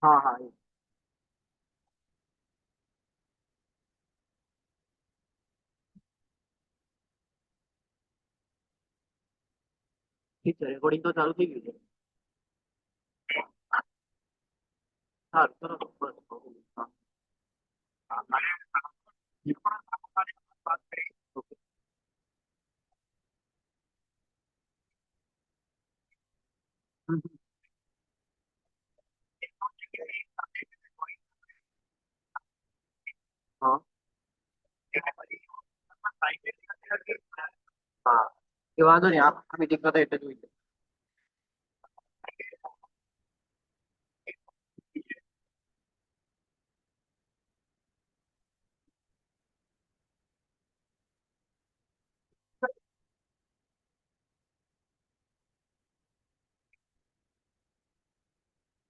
हाँ हाँ ठीक है, रिकॉर्डिंग तो चालू थी गई है। हाँ चलो बस हाँ ओके। हम्म, हाँ हाँ ये वादो नहीं आप मीटिंग का तो इंटरव्यू ही है।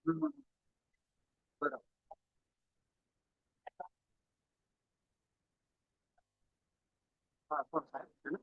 हम्म, बराबर। हाँ कौन सा है ना।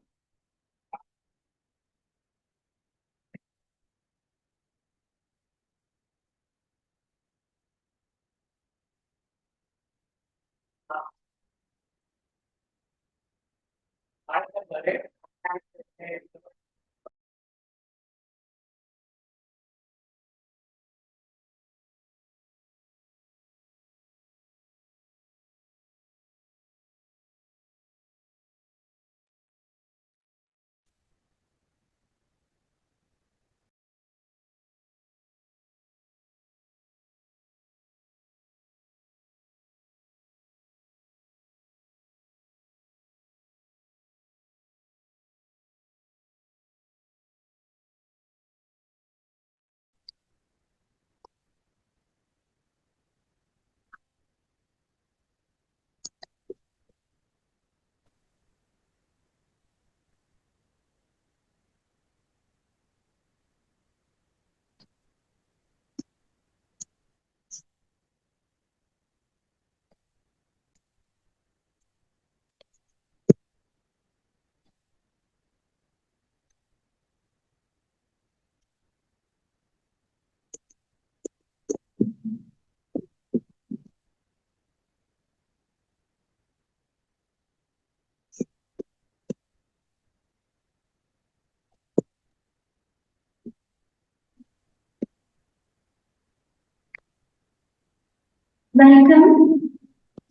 Welcome.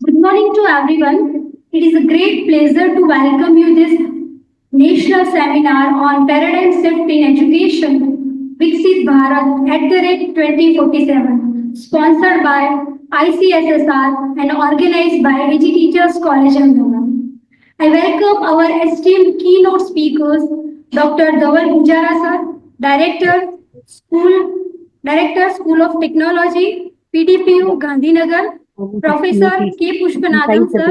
Good morning to everyone. It is a great pleasure to welcome you this national seminar on paradigm shift in education, Viksit Bharat at the rate 2047, sponsored by ICSSR and organized by AG Teachers College Ahmedabad. I welcome our esteemed keynote speakers, Dr. Dhaval Pujara sir, School, Director, School of Technology, PDPU, Gandhinagar, Professor K. Pushpanathan sir,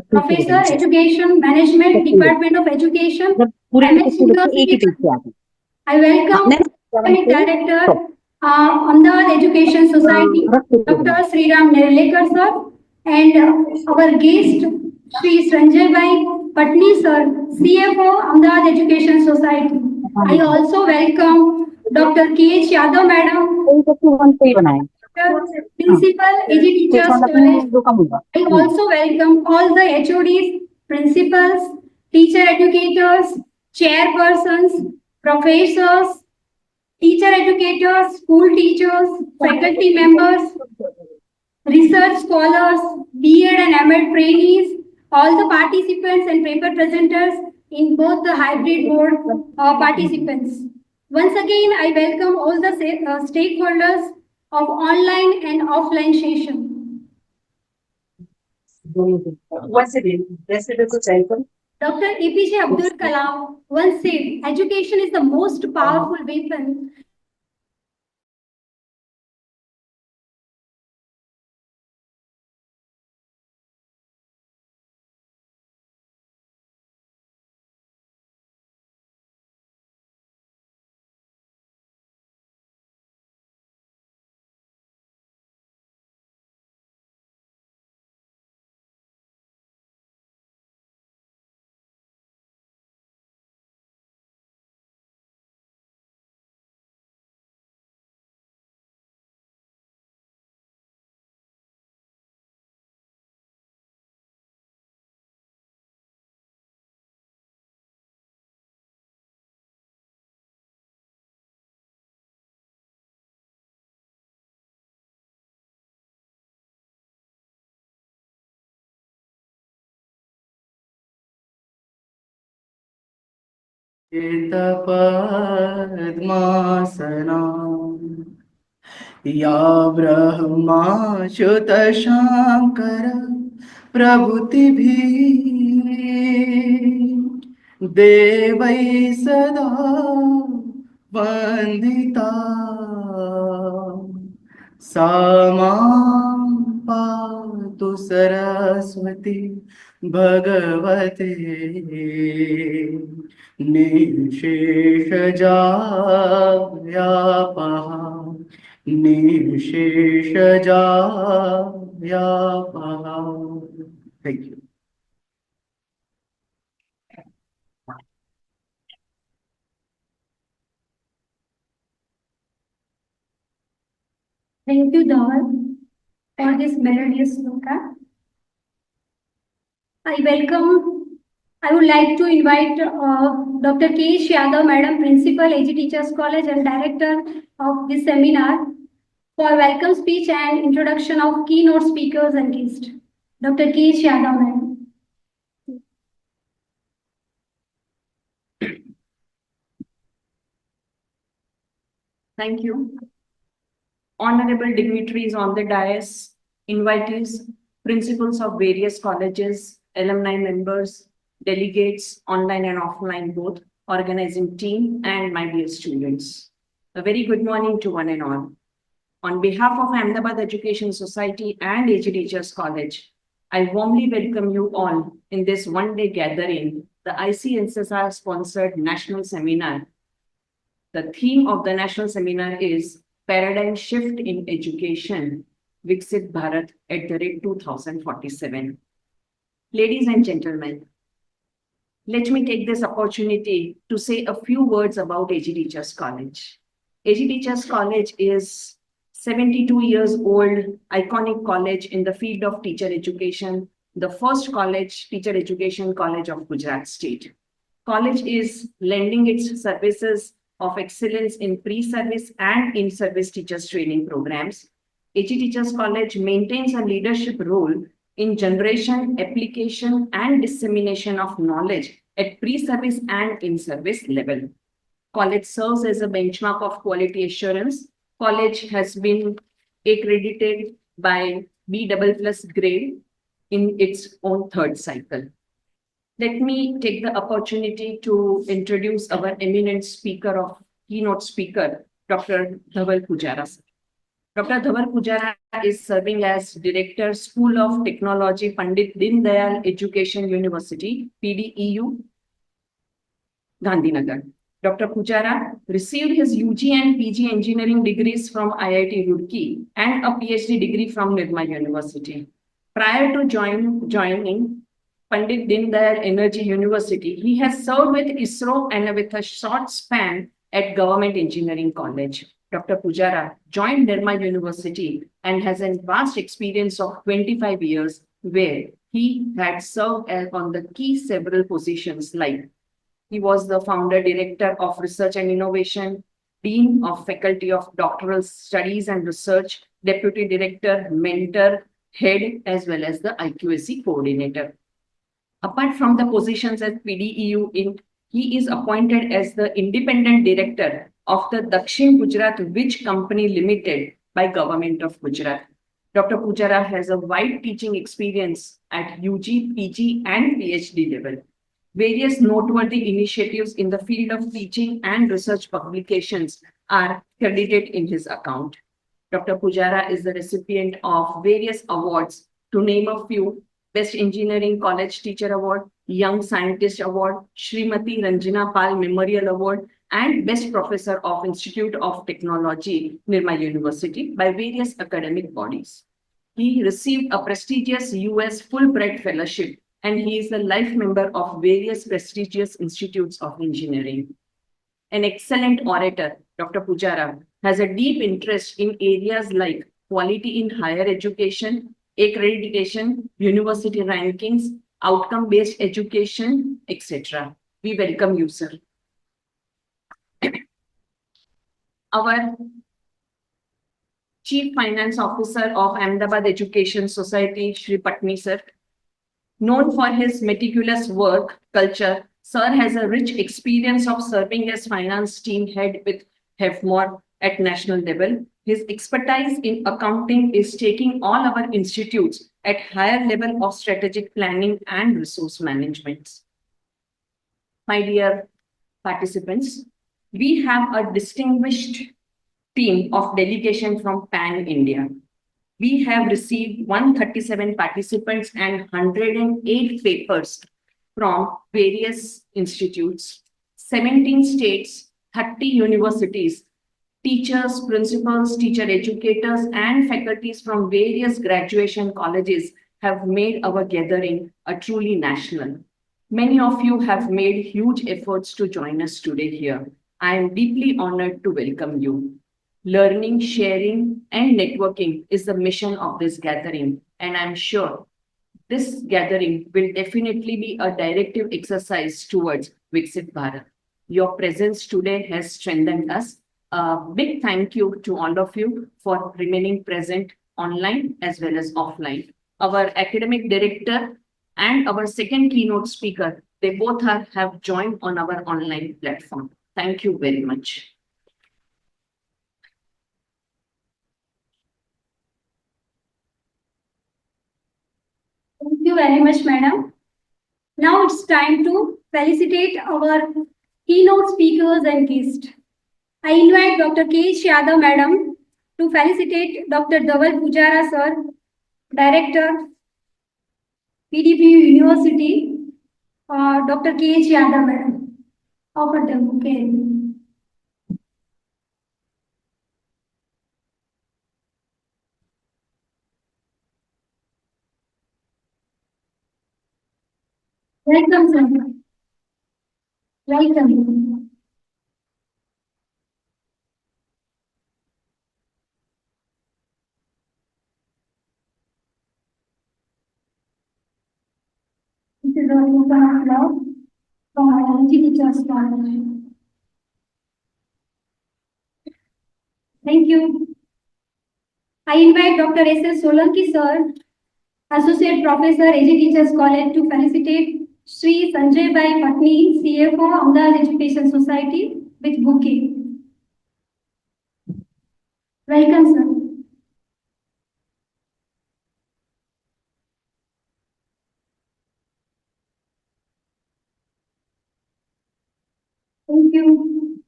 Professor Education Management, Department of Education, MS University. I welcome Academic Director, Ahmedabad Education Society, Dr. Sriram Nerlekar sir, and our guest, Sri Sanjay Bhai Patni sir, CFO, Ahmedabad Education Society. I also welcome Dr. K. H. Yadav madam, Principal, AG Teachers College. I also welcome all the HODs, principals, teacher educators, chairpersons, professors, teacher educators, school teachers, faculty members, research scholars, B.Ed and M.Ed trainees, all the participants and paper presenters in both the hybrid board participants. Once again, I welcome all the stakeholders of online and offline session. Once again, Dr. APJ Abdul Kalam once said, education is the most powerful weapon padmasana या ब्रह्माच्युतशांकर प्रभृतिभिः देवै सदा वन्दिता सा मां पातु सरस्वती भगवते निशेषजाव्यापः निशेषजाव्यापः. Thank you. Thank you, Dhaval, for this melodious sloka. I would like to invite Dr. K. Yadav, Madam, Principal, AG Teachers College and Director of this seminar for welcome speech and introduction of keynote speakers and guests. Dr. K. Yadav, Madam. Thank you. Honorable dignitaries on the dais, invitees, principals of various colleges, alumni members, delegates, online and offline both, organizing team, and my dear students. A very good morning to one and all. On behalf of Ahmedabad Education Society and AG Teachers College, I warmly welcome you all in this one-day gathering, the ICSSR sponsored national seminar. The theme of the national seminar is Paradigm Shift in Education, Viksit Bharat at the rate 2047. Ladies and gentlemen, let me take this opportunity to say a few words about AG Teachers College. AG Teachers College is 72 years old, iconic college in the field of teacher education, the first college, teacher education college of Gujarat State. College is lending its services of excellence in pre-service and in-service teachers training programs. AG Teachers College maintains a leadership role in generation, application, and dissemination of knowledge at pre-service and in-service level. College serves as a benchmark of quality assurance. College has been accredited by B++ grade in its own third cycle. Let me take the opportunity to introduce our eminent speaker of keynote speaker, Dr. Dhaval Pujara. Dr. Dhaval Pujara is serving as Director, School of Technology, Pandit Dindayal Education University, PDEU, Gandhinagar. Dr. Pujara received his UG and PG engineering degrees from IIT Roorkee and a PhD degree from Nirma University. Prior to joining Pandit Dindayal Energy University, he has served with ISRO and with a short span at Government Engineering College. Dr. Pujara joined Nirma University and has a vast experience of 25 years where he had served on the key several positions like he was the founder director of research and innovation, dean of faculty of doctoral studies and research, deputy director, mentor, head, as well as the IQAC coordinator. Apart from the positions at PDEU, he is appointed as the independent director of the Dakshin Gujarat Witch Company Limited by Government of Gujarat. Dr. Pujara has a wide teaching experience at UG, PG, and PhD level. Various noteworthy initiatives in the field of teaching and research publications are credited in his account. Dr. Pujara is the recipient of various awards, to name a few: Best Engineering College Teacher Award, Young Scientist Award, Srimati Ranjana Pal Memorial Award, and Best Professor of Institute of Technology, Nirma University, by various academic bodies. He received a prestigious US Fulbright Fellowship, and he is a life member of various prestigious institutes of engineering. An excellent orator, Dr. Pujara has a deep interest in areas like quality in higher education, accreditation, university rankings, outcome-based education, etc. We welcome you, sir. Our Chief Finance Officer of Ahmedabad Education Society, Shri Patni sir, known for his meticulous work culture, Sir has a rich experience of serving as finance team head with HEFMOR at national level. His expertise in accounting is taking all our institutes at higher level of strategic planning and resource management. My dear participants, we have a distinguished team of delegation from Pan India. We have received 137 participants and 108 papers from various institutes, 17 states, 30 universities, teachers, principals, teacher educators, and faculties from various graduation colleges have made our gathering a truly national. Many of you have made huge efforts to join us today here. I am deeply honored to welcome you. Learning, sharing, and networking is the mission of this gathering, and I'm sure this gathering will definitely be a directive exercise towards Viksit Bharat. Your presence today has strengthened us. A big thank you to all of you for remaining present online as well as offline. Our academic director and our second keynote speaker, they both have joined on our online platform. Thank you very much. Thank you very much, madam. Now it's time to felicitate our keynote speakers and guests. I invite Dr. K. Yadav madam to felicitate Dr. Dhaval Pujara sir, Director, PDPU University, Dr. K. Yadav madam. Offer them, okay. Welcome, sir. Welcome. This is our open applause from our LG Teachers College. Thank you. I invite Dr. S.S. Solanki sir, Associate Professor, AG Teachers College, to felicitate Sri Sanjay Bhai Patni, CFO, Ahmedabad Education Society, with bouquet. Welcome, sir. Thank you.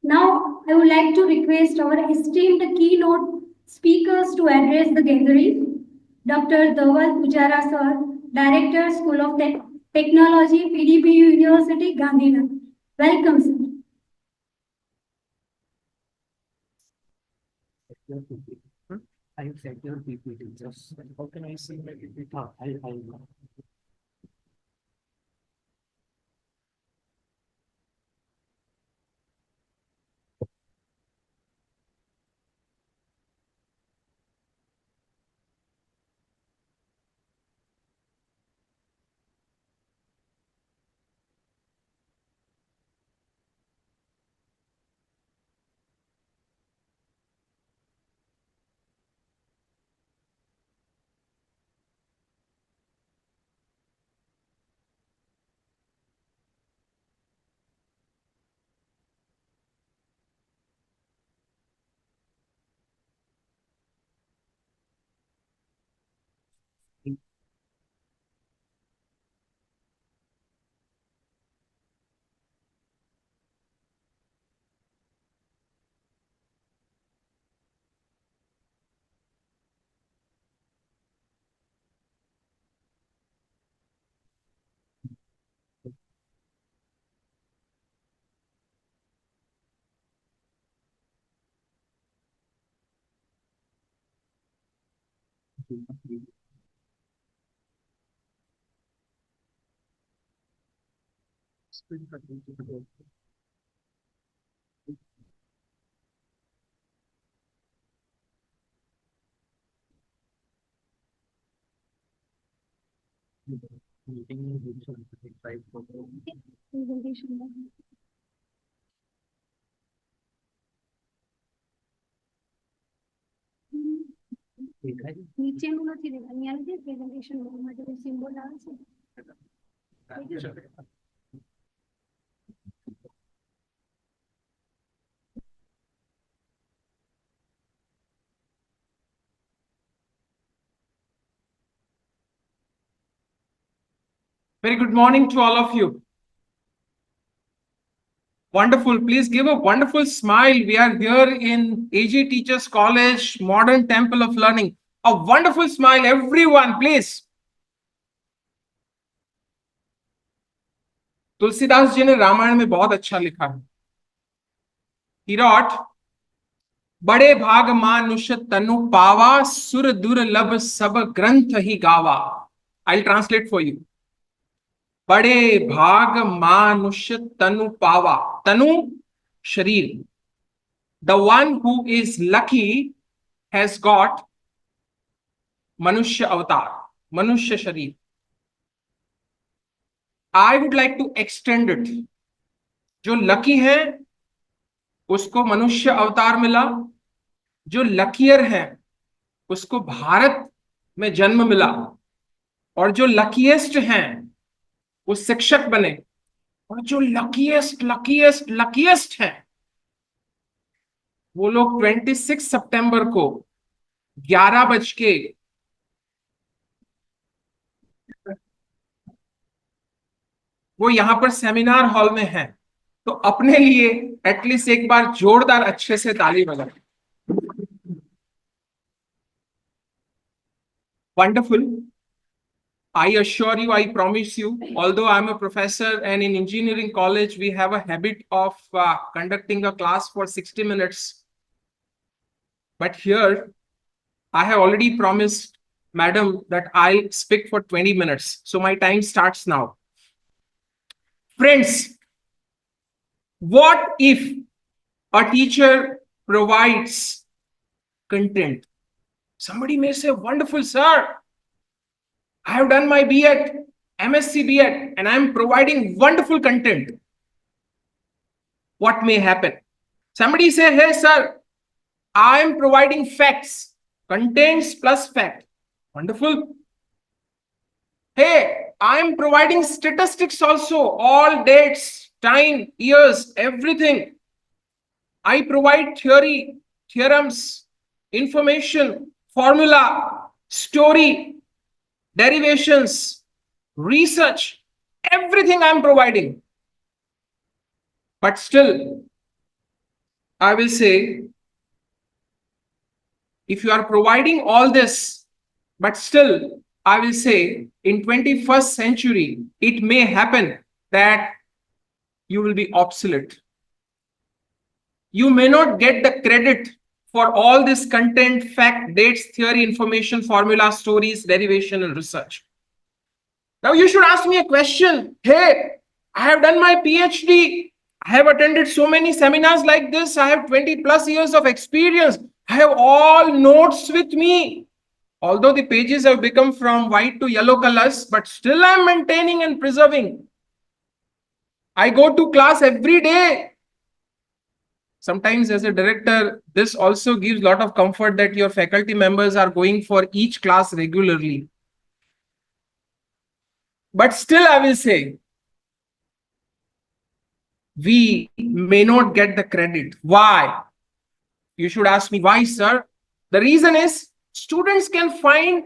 Now, I would like to request our esteemed keynote speakers to address the gathering. Dr. Dhaval Pujara sir, Director, School of Technology, PDPU University, Gandhinagar. Welcome, sir. I said your PPT. Just how can I see my PPT? I'll नीचे में નથી દેવાની આ રીતે presentation માટે symbol આવે છે Very good morning to all of you. Wonderful. Please give a wonderful smile. We are here in AG Teachers College, Modern Temple of Learning. A wonderful smile, everyone, please. Tulsidas ji ने रामायण में बहुत अच्छा लिखा है. He wrote, बड़े भाग मानुष तनु पावा सुर दुर्लभ सब ग्रंथ ही गावा. I'll translate for you. बड़े भाग मानुष तनु पावा. तनु, शरीर. The one who is lucky has got Manushya avatar, Manushya Sharir. I would like to extend it. जो लकी है उसको मनुष्य अवतार मिला, जो लकियर है उसको भारत में जन्म मिला, और जो लकीएस्ट हैं वो शिक्षक बने, और जो लकीएस्ट हैं वो लोग 26 सितंबर को 11 बज के वो यहां पर सेमिनार हॉल में हैं. तो अपने लिए एटलीस्ट एक बार जोरदार अच्छे से ताली बजाएं. Wonderful. I assure you, I promise you, although I'm a professor and in engineering college, we have a habit of conducting a class for 60 minutes. But here, I have already promised madam that I'll speak for 20 minutes. So my time starts now. Friends, what if a teacher provides content? Somebody may say, wonderful, sir. I have done my B.Ed, MSc B.Ed, and I'm providing wonderful content. What may happen? Somebody say, hey, sir, I am providing facts, contents plus fact. Wonderful. Hey, I am providing statistics also, all dates, time, years, everything. I provide theory, theorems, information, formula, story, derivations, research, everything I'm providing. But still, I will say, if you are providing all this, but still, I will say, in 21st century, it may happen that you will be obsolete. You may not get the credit for all this content, fact, dates, theory, information, formula, stories, derivation, and research. Now you should ask me a question. Hey, I have done my PhD. I have attended so many seminars like this. I have 20 plus years of experience. I have all notes with me. Although the pages have become from white to yellow colors, but still I am maintaining and preserving. I go to class every day. Sometimes as a director, this also gives a lot of comfort that your faculty members are going for each class regularly. But still, I will say, we may not get the credit. Why? You should ask me, why, sir? The reason is, students can find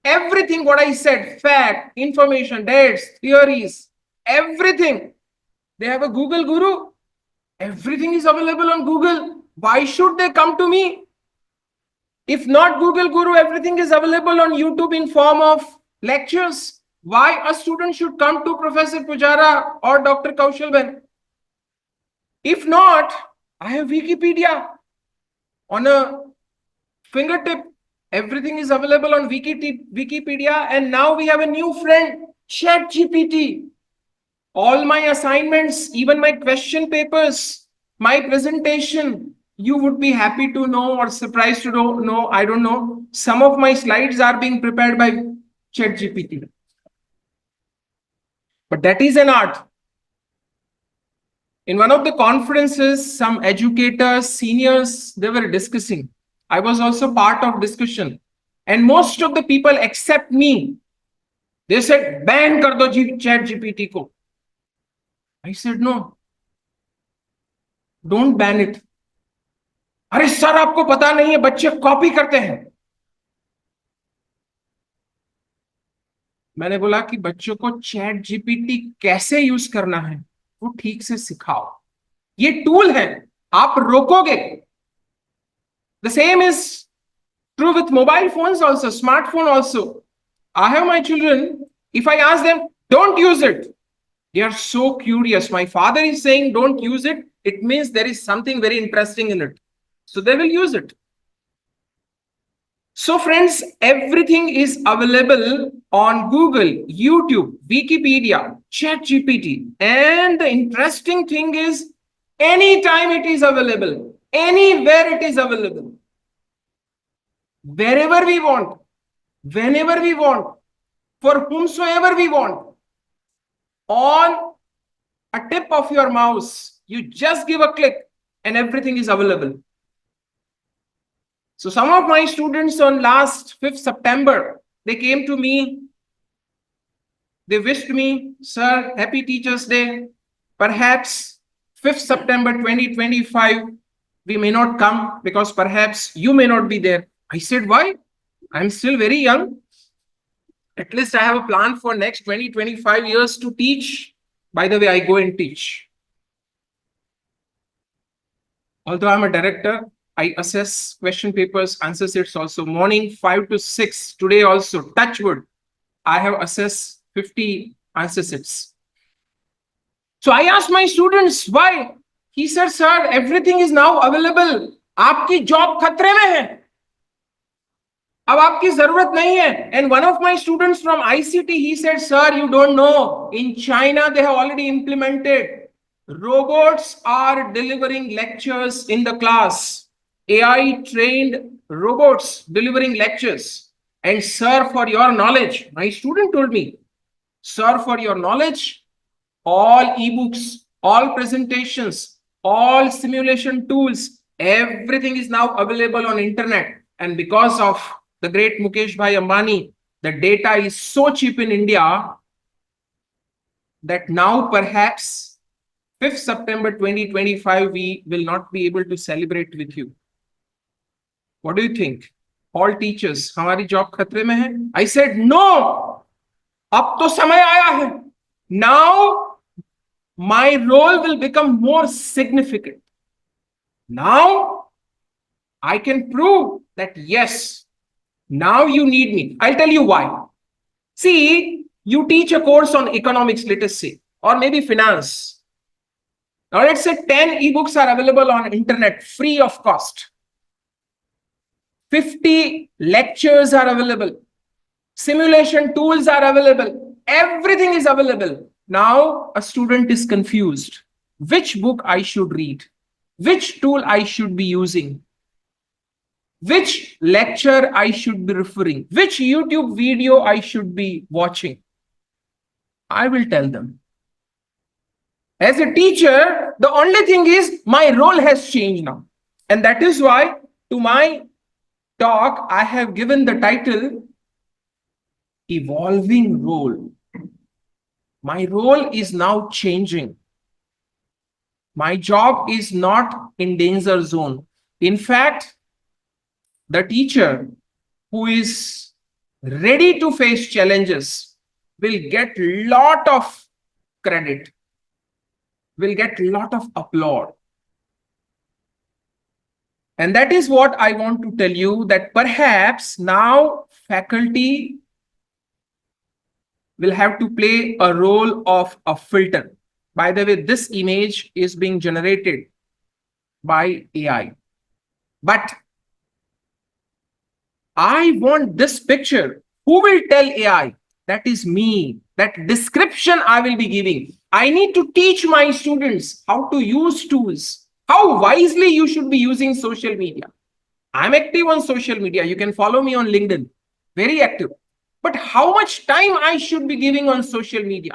everything what I said, fact, information, dates, theories, everything. They have a Google guru. Everything is available on Google. Why should they come to me? If not Google Guru, everything is available on YouTube in form of lectures. Why a student should come to Professor Pujara or Dr. Kaushalben? If not, I have Wikipedia on a fingertip. Everything is available on Wikipedia, and now we have a new friend, ChatGPT. All my assignments, even my question papers, my presentation, you would be happy to know or surprised to know, I don't know. Some of my slides are being prepared by ChatGPT. But that is an art. In one of the conferences, some educators, seniors, they were discussing. I was also part of discussion. And most of the people except me, They said, ban kar do chat GPT ko. I said, no, don't ban it. अरे sir आपको पता नहीं है बच्चे copy करते हैं. मैंने बोला कि बच्चों को चैट जीपीटी कैसे यूज करना है वो ठीक से सिखाओ. ये टूल है, आप रोकोगे. The same is true with mobile phones also, smartphone also. I have my children, if I ask them, don't use it, they are so curious. My father is saying don't use it, it means there is something very interesting in it. So they will use it. So friends, everything is available on Google, YouTube, Wikipedia, ChatGPT. And the interesting thing is, anytime it is available, anywhere it is available, wherever we want, whenever we want, for whomsoever we want, on a tip of your mouse, you just give a click and everything is available. So some of my students on last 5th September, they came to me, they wished me, sir, happy Teachers Day. Perhaps 5th September 2025, we may not come because perhaps you may not be there. I said, why? I'm still very young. At least I have a plan for next 20-25 years to teach. By the way, I go and teach. Although I'm a director, I assess question papers, answer sheets also. Morning 5 to 6. Today also, touch wood, I have assessed 50 answer sheets. So I asked my students, why? He said, sir, everything is now available. आपकी job खतरे में है. अब आपकी जरूरत नहीं है. And one of my students from ICT, he said, sir, you don't know. In China, they have already implemented. Robots are delivering lectures in the class. AI trained robots delivering lectures. And sir, for your knowledge, my student told me, sir, for your knowledge, all ebooks, all presentations, all simulation tools, everything is now available on internet. And because of the great Mukesh Bhai Ambani, the data is so cheap in India that now perhaps 5th September 2025, we will not be able to celebrate with you. What do you think? All teachers, हमारी job खतरे में है? I said, no, अब तो समय आया है. Now, my role will become more significant. Now, I can prove that yes, now you need me. I'll tell you why. See, you teach a course on economics, let us say, or maybe finance. Now, let's say 10 ebooks are available on internet, free of cost. 50 lectures are available. Simulation tools are available. Everything is available. Now, a student is confused. Which book I should read? Which tool I should be using? Which lecture I should be referring? Which YouTube video I should be watching? I will tell them. As a teacher, the only thing is my role has changed now. And that is why to my talk, I have given the title Evolving Role. My role is now changing. My job is not in danger zone. In fact, the teacher who is ready to face challenges will get a lot of credit, will get a lot of applause. And that is what I want to tell you, that perhaps now faculty will have to play a role of a filter. By the way, this image is being generated by AI. But I want this picture. Who will tell AI? That is me. That description I will be giving. I need to teach my students how to use tools, how wisely you should be using social media. I'm active on social media. You can follow me on LinkedIn. Very active. But how much time I should be giving on social media?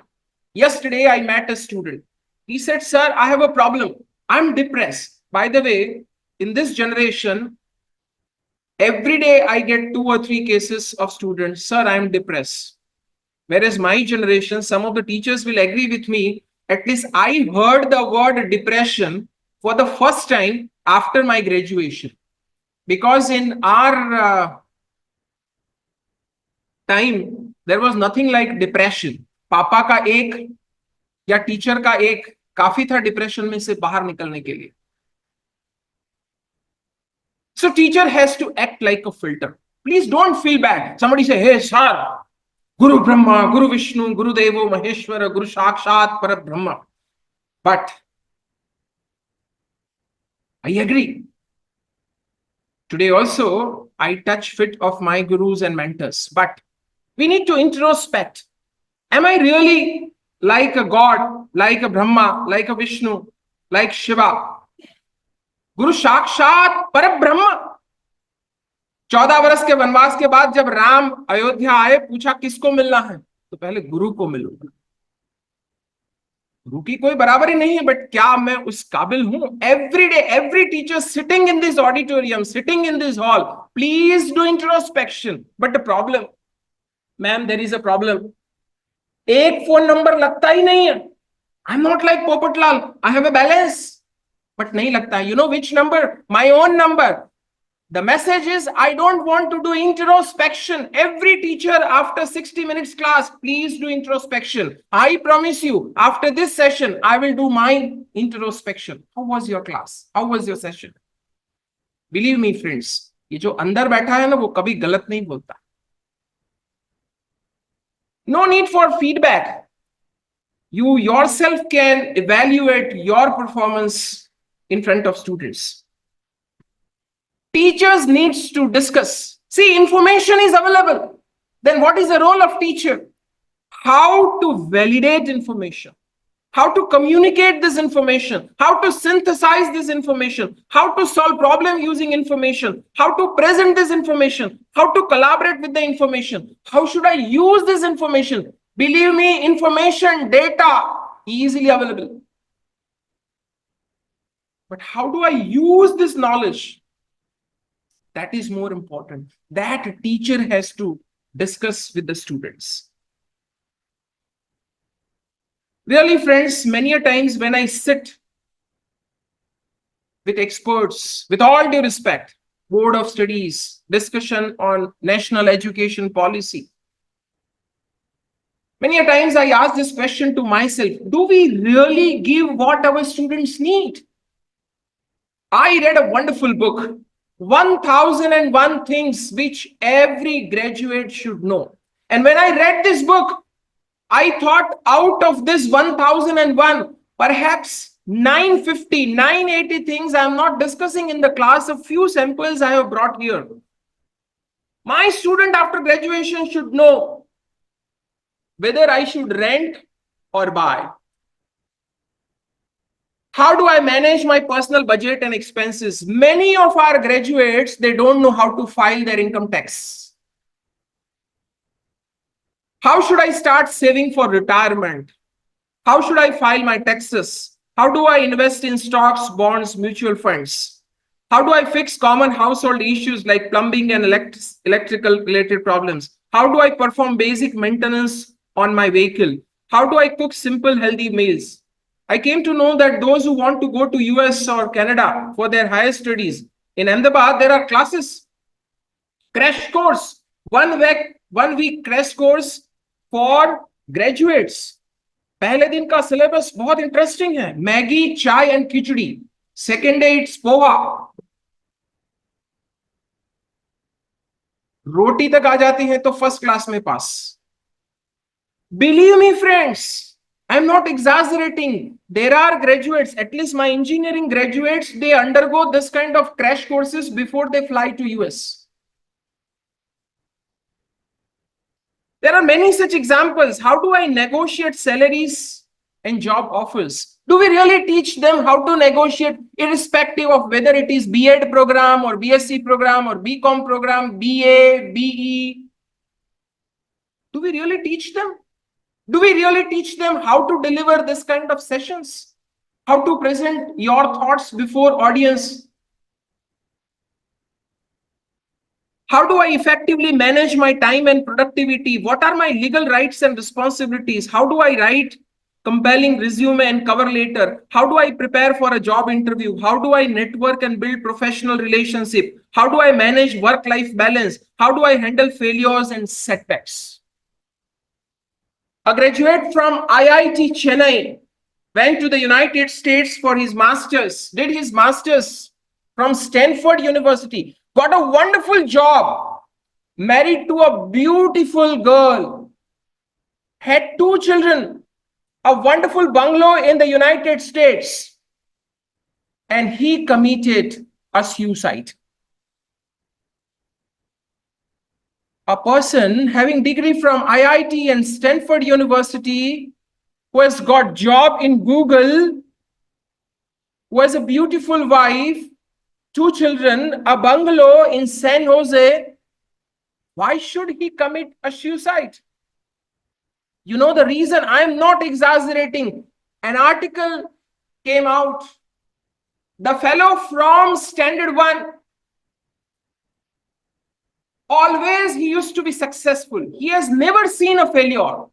Yesterday, I met a student. He said, sir, I have a problem. I'm depressed. By the way, in this generation, every day I get 2 or 3 cases of students. Sir, I'm depressed. Whereas my generation, some of the teachers will agree with me, at least I heard the word depression for the first time after my graduation. Because in our time, there was nothing like depression. पापा का एक या teacher का एक काफी था depression में से बाहर निकलने के लिए. So teacher has to act like a filter. Please don't feel bad. Somebody say, hey sir, Guru Brahma, Guru Vishnu, Guru Devo Maheshwara, Guru Sakshat Parabrahma. But I agree. Today also, I touch feet of my gurus and mentors. But we need to introspect. Am I really like a God, like a Brahma, like a Vishnu, like Shiva? Guru Sakshat Parabrahma. 14 वर्ष के वनवास के बाद जब राम अयोध्या आए, पूछा किसको मिलना है, तो पहले गुरु को मिलूंगा. गुरु की कोई बराबरी नहीं है, बट क्या मैं उस काबिल हूं? Every day every teacher sitting in this auditorium, sitting in this hall, please do introspection. But the problem, ma'am, there is a problem. एक फोन नंबर लगता ही नहीं है. I am not like Popatlal, I have a balance, but नहीं लगता. You know which number? My own number. The message is, I don't want to do introspection. Every teacher after 60 minutes class, please do introspection. I promise you, after this session, I will do my introspection. How was your class? How was your session? Believe me, friends, ये जो अंदर बैठा है ना, वो कभी गलत नहीं बोलता. No need for feedback. You yourself can evaluate your performance in front of students. Teachers needs to discuss. See, information is available. Then what is the role of teacher? How to validate information, how to communicate this information, how to synthesize this information, how to solve problem using information, how to present this information, how to collaborate with the information, how should I use this information? Believe me, information, data, easily available. But how do I use this knowledge? That is more important. That teacher has to discuss with the students. Really, friends, many a times when I sit with experts, with all due respect, Board of Studies, discussion on national education policy, many a times I ask this question to myself, do we really give what our students need? I read a wonderful book, 1001 things which every graduate should know. And when I read this book, I thought out of this 1001, perhaps 950, 980 things I am not discussing in the class. A few samples I have brought here. My student after graduation should know whether I should rent or buy. How do I manage my personal budget and expenses? Many of our graduates, they don't know how to file their income tax. How should I start saving for retirement? How should I file my taxes? How do I invest in stocks, bonds, mutual funds? How do I fix common household issues like plumbing and electrical related problems? How do I perform basic maintenance on my vehicle? How do I cook simple healthy meals? I came to know that those who want to go to US or Canada for their higher studies, in Ahmedabad, there are classes, crash course, 1 week crash course for graduates. पहले दिन का syllabus बहुत interesting है. Maggi, chai and khichdi. Second day it's poha. रोटी तक आ जाती है तो first class में पास. Believe me, friends, I'm not exaggerating. There are graduates, at least my engineering graduates, they undergo this kind of crash courses before they fly to US. There are many such examples. How do I negotiate salaries and job offers? Do we really teach them how to negotiate irrespective of whether it is B.Ed program or BSc program or BCom program, BA, BE? Do we really teach them? Do we really teach them how to deliver this kind of sessions? How to present your thoughts before audience? How do I effectively manage my time and productivity? What are my legal rights and responsibilities? How do I write compelling resume and cover letter? How do I prepare for a job interview? How do I network and build professional relationship? How do I manage work-life balance? How do I handle failures and setbacks? A graduate from IIT Chennai went to the United States for his master's, did his master's from Stanford University, got a wonderful job, married to a beautiful girl, had 2 children, a wonderful bungalow in the United States, and he committed a suicide. A person having degree from IIT and Stanford University, who has got job in Google, who has a beautiful wife, 2 children, a bungalow in San Jose, why should he commit a suicide? You know the reason? I am not exaggerating. An article came out. The fellow from Standard 1, always he used to be successful. He has never seen a failure.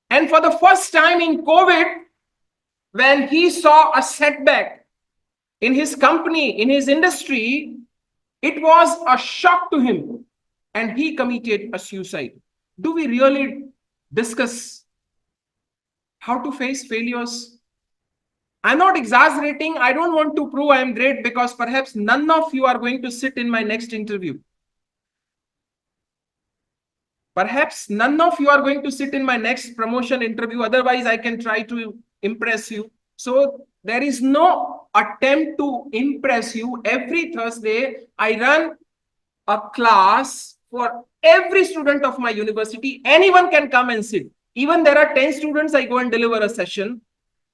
And for the first time in COVID, when he saw a setback in his company, in his industry, it was a shock to him and he committed a suicide. Do we really discuss how to face failures? I'm not exaggerating. I don't want to prove I am great, because perhaps none of you are going to sit in my next interview. Perhaps none of you are going to sit in my next promotion interview. Otherwise, I can try to impress you. So there is no attempt to impress you. Every Thursday, I run a class for every student of my university. Anyone can come and sit. Even there are 10 students, I go and deliver a session.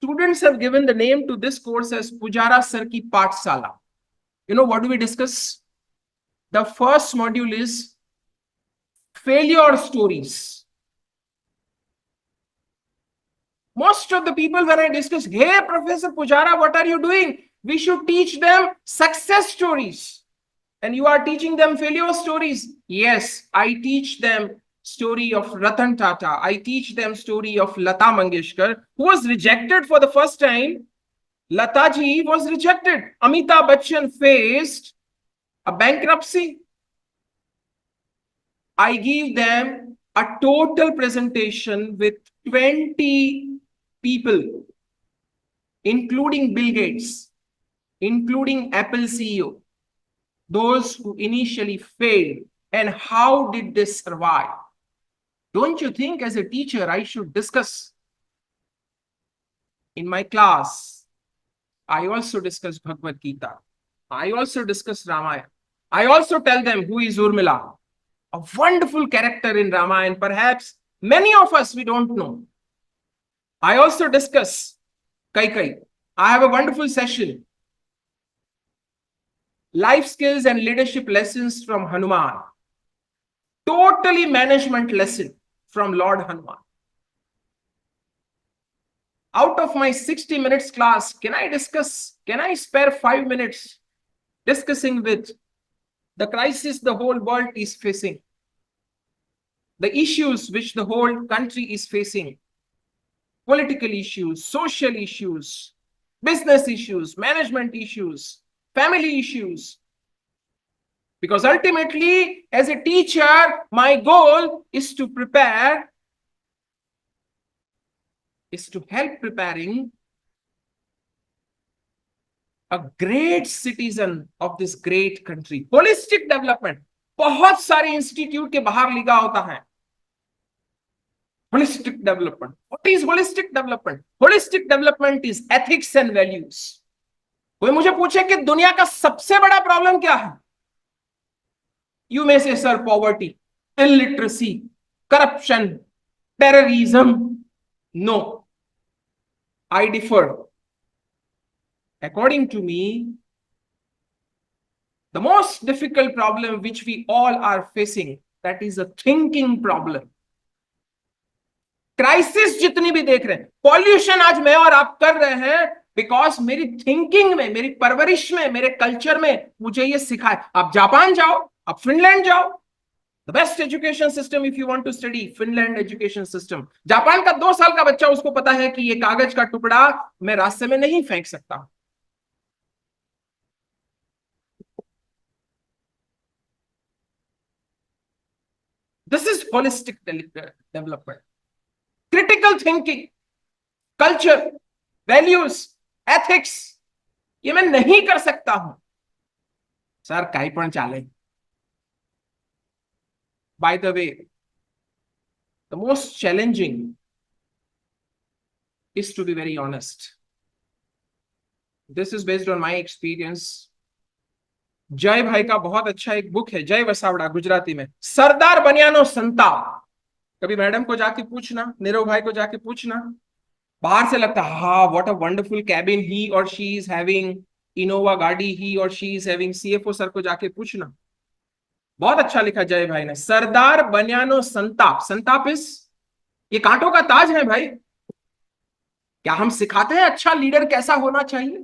Students have given the name to this course as Pujara Sir Ki Pathsala. You know, what do we discuss? The first module is failure stories. Most of the people, when I discuss, hey, Professor Pujara, what are you doing? We should teach them success stories. And you are teaching them failure stories. Yes, I teach them story of Ratan Tata. I teach them story of Lata Mangeshkar, who was rejected for the first time. Lata ji was rejected. Amitabh Bachchan faced a bankruptcy. I give them a total presentation with 20 people, including Bill Gates, including Apple CEO, those who initially failed, and how did they survive. Don't you think as a teacher I should discuss? In my class, I also discuss Bhagavad Gita. I also discuss Ramayana. I also tell them who is Urmila, a wonderful character in Ramayana. Perhaps many of us, we don't know. I also discuss Kaikai. I have a wonderful session. Life skills and leadership lessons from Hanuman. Totally management lesson from Lord Hanuman. Out of my 60 minutes class, can I spare 5 minutes discussing with the crisis the whole world is facing, the issues which the whole country is facing, political issues, social issues, business issues, management issues, family issues. Because ultimately, as a teacher, my goal is to prepare, is to help preparing a great citizen of this great country. Holistic development. बहुत सारे institute के बाहर लिखा होता है holistic development. What is holistic development? Holistic development is ethics and values. कोई मुझे पूछे कि दुनिया का सबसे बड़ा प्रॉब्लम क्या है? You may say, sir, poverty, illiteracy, corruption, terrorism. No, I differ. According to me, the most difficult problem which we all are facing, that is a thinking problem. Crisis जितनी भी देख रहे हैं, पॉल्यूशन आज मैं और आप कर रहे हैं बिकॉज मेरी थिंकिंग में, मेरी परवरिश में, मेरे कल्चर में मुझे ये सिखाए. आप जापान जाओ, अब फिनलैंड जाओ, the best education system if you want to study, Finland education system. Japan का 2 साल का बच्चा, उसको पता है कि ये कागज का टुकड़ा मैं रास्ते में नहीं फेंक सकता। This is holistic development, critical thinking, culture, values, ethics, ये मैं नहीं कर सकता हूं सर, काही पण चाले। By the way, the most challenging is to be very honest. This is based on my experience. जय भाई का बहुत अच्छा एक बुक है, जय वसावड़ा, गुजराती में, सरदार बनियानो संताप। कभी मैडम को जाके पूछना, नीरव भाई को जाके पूछना, बाहर से लगता है हाँ व्हाट अ वंडरफुल कैबिन ही और शी इज हैविंग, इनोवा गाड़ी ही और she is having, CFO sir को जाके पूछना। बहुत अच्छा लिखा जय भाई ने, सरदार बनियानो संताप। संताप इज, ये कांटों का ताज है भाई। क्या हम सिखाते हैं अच्छा लीडर कैसा होना चाहिए,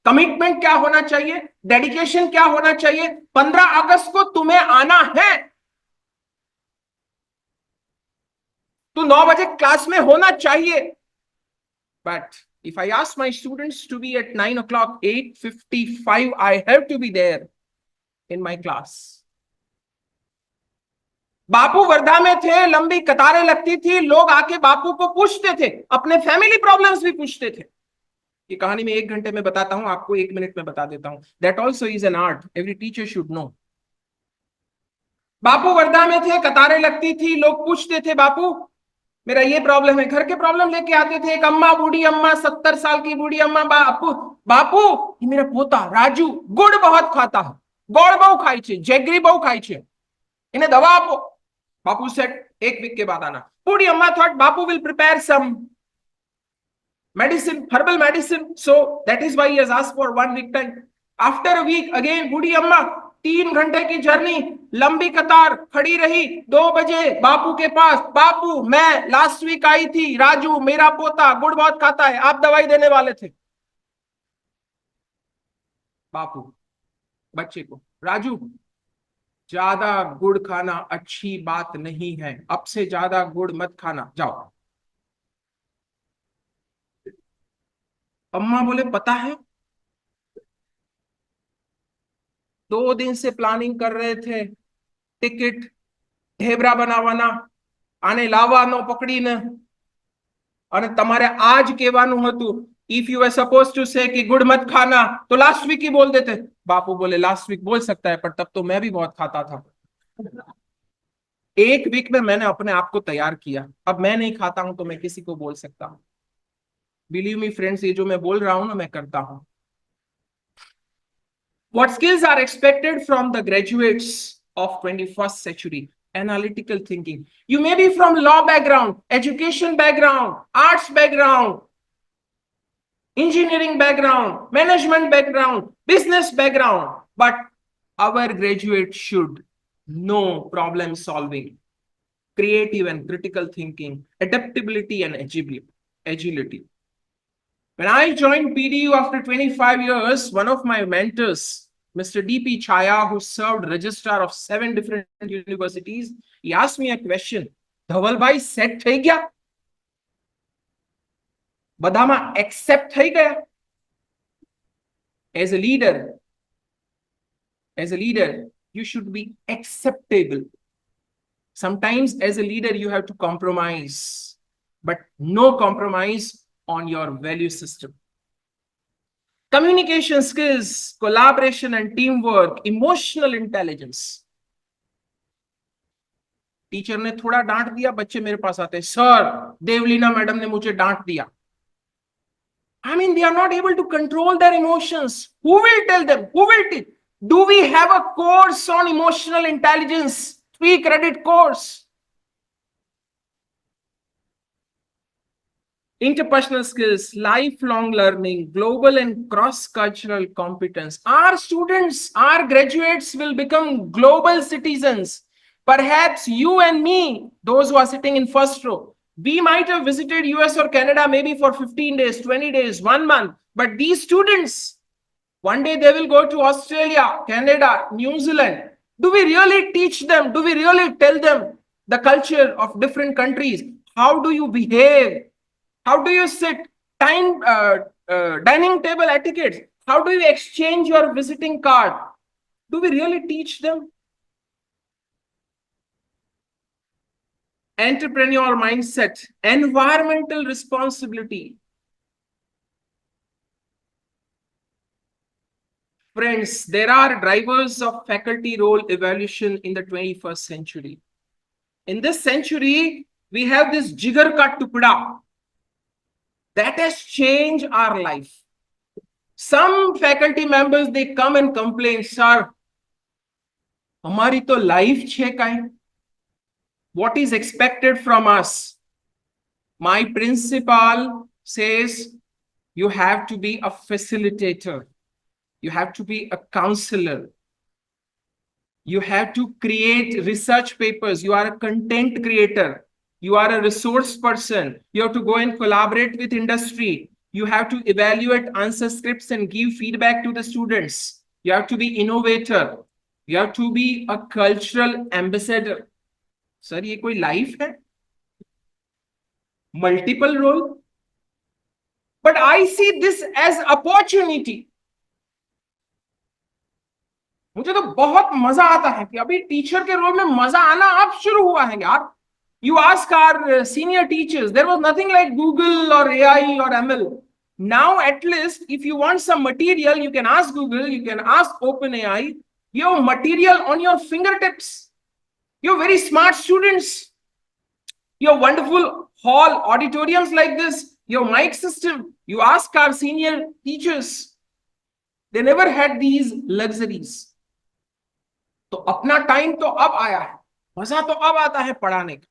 कमिटमेंट क्या होना चाहिए, डेडिकेशन क्या होना चाहिए। 15 अगस्त को तुम्हें आना है तो 9 बजे क्लास में होना चाहिए। But if I ask my students to be at 9 o'clock, 8:55, I have to be there in my class. बापू वर्धा में थे, लंबी कतारें लगती थी, लोग आके बापू को पूछते थे, अपने फैमिली प्रॉब्लम्स भी पूछते थे। ये कहानी मैं 1 घंटे में बताता हूं, आपको 1 मिनट में बता देता हूं। That also is an art, every teacher should know. Bapu Wardha में थे, कतारें लगती थी, लोग पूछते थे बापू मेरा ये प्रॉब्लम है, घर के प्रॉब्लम लेके आते थे। एक अम्मा, बूढ़ी अम्मा, 70 साल की बूढ़ी अम्मा, बापू बापू ये मेरा पोता राजू गुड़ बहुत खाता है, गोड़ बहु खाई छे, जेगरी बहु खाई छे, इन्हें दवा आपो। बापू सेट 1 वीक के बाद आना। बूढ़ी अम्मा thought Bapu will prepare some medicine, herbal medicine, so that is why he has asked for 1 week time. After a week again बूढ़ी अम्मा, 3 घंटे की जर्नी, लंबी कतार खड़ी रही, 2 बजे बापू के पास, बापू मैं लास्ट वीक आई थी, राजू मेरा पोता गुड़ बहुत खाता है, आप दवाई देने वाले थे। बापू बच्चे को, राजू ज्यादा गुड़ खाना अच्छी बात नहीं है, अब से ज्यादा गुड़ मत खाना, जाओ। अम्मा बोले पता है, 2 दिन से प्लानिंग कर रहे थे, टिकट ढेबरा बनावाना, આને લાવવાનો પકડીને, અને તમારે આજ કહેવાનું હતું, if you are suppose to say कि गुड़ मत खाना तो लास्ट वीक ही बोल देते। बापू बोले लास्ट वीक बोल सकता है, पर तब तो मैं भी बहुत खाता था। 1 वीक में मैंने अपने आप को तैयार किया, अब मैं नहीं खाता हूं तो मैं किसी को बोल सकता हूं। बिलीव मी फ्रेंड्स, ये जो मैं बोल रहा हूं ना, मैं करता हूं। What skills are expected from the graduates of 21st century? Analytical thinking. You may be from law background, education background, arts background, engineering background, management background, business background, but our graduates should know problem solving, creative and critical thinking, adaptability and agility. When I joined PDU after 25 years, one of my mentors, Mr. D.P. Chaya, who served registrar of 7 different universities, he asked me a question. Dhaval bhai, set thai gaya? Badama accept thai gaya? As a leader, you should be acceptable. Sometimes as a leader, you have to compromise, but no compromise on your value system. Communication skills, collaboration and teamwork, emotional intelligence. Teacher ने थोड़ा डांट दिया, बच्चे मेरे पास आते हैं, sir Devlina madam ने मुझे डांट दिया। I mean, they are not able to control their emotions. Who will tell them? Who will teach? Do we have a course on emotional intelligence? 3-credit course. Interpersonal skills, lifelong learning, global and cross-cultural competence. Our students, our graduates will become global citizens. Perhaps you and me, those who are sitting in first row, we might have visited US or Canada maybe for 15 days, 20 days, 1 month. But these students, one day they will go to Australia, Canada, New Zealand. Do we really teach them? Do we really tell them the culture of different countries? How do you behave? How do you sit? Dining table etiquettes. How do you exchange your visiting card? Do we really teach them? Entrepreneurial mindset, environmental responsibility. Friends, there are drivers of faculty role evaluation in the 21st century. In this century, we have this jigar ka tukda that has changed our life. Some faculty members, they come and complain, sir, hamari to life chhe kain. What is expected from us? My principal says you have to be a facilitator. You have to be a counselor. You have to create research papers. You are a content creator. You are a resource person. You have to go and collaborate with industry. You have to evaluate answer scripts and give feedback to the students. You have to be innovator. You have to be a cultural ambassador. Sir, ये कोई life है? Multiple role? But I see this as opportunity. मुझे तो बहुत मजा आता है कि अभी टीचर के रोल में मजा आना अब शुरू हुआ है यार. You ask our senior teachers, there was nothing like Google or AI or ML. Now, at least, if you want some material, you can ask Google, you can ask OpenAI. You have material on your fingertips. You have very smart students. You have wonderful hall auditoriums like this. Your mic system. You ask our senior teachers. They never had these luxuries. तो अपना time तो अब आया है, मजा तो अब आता है पढ़ाने का.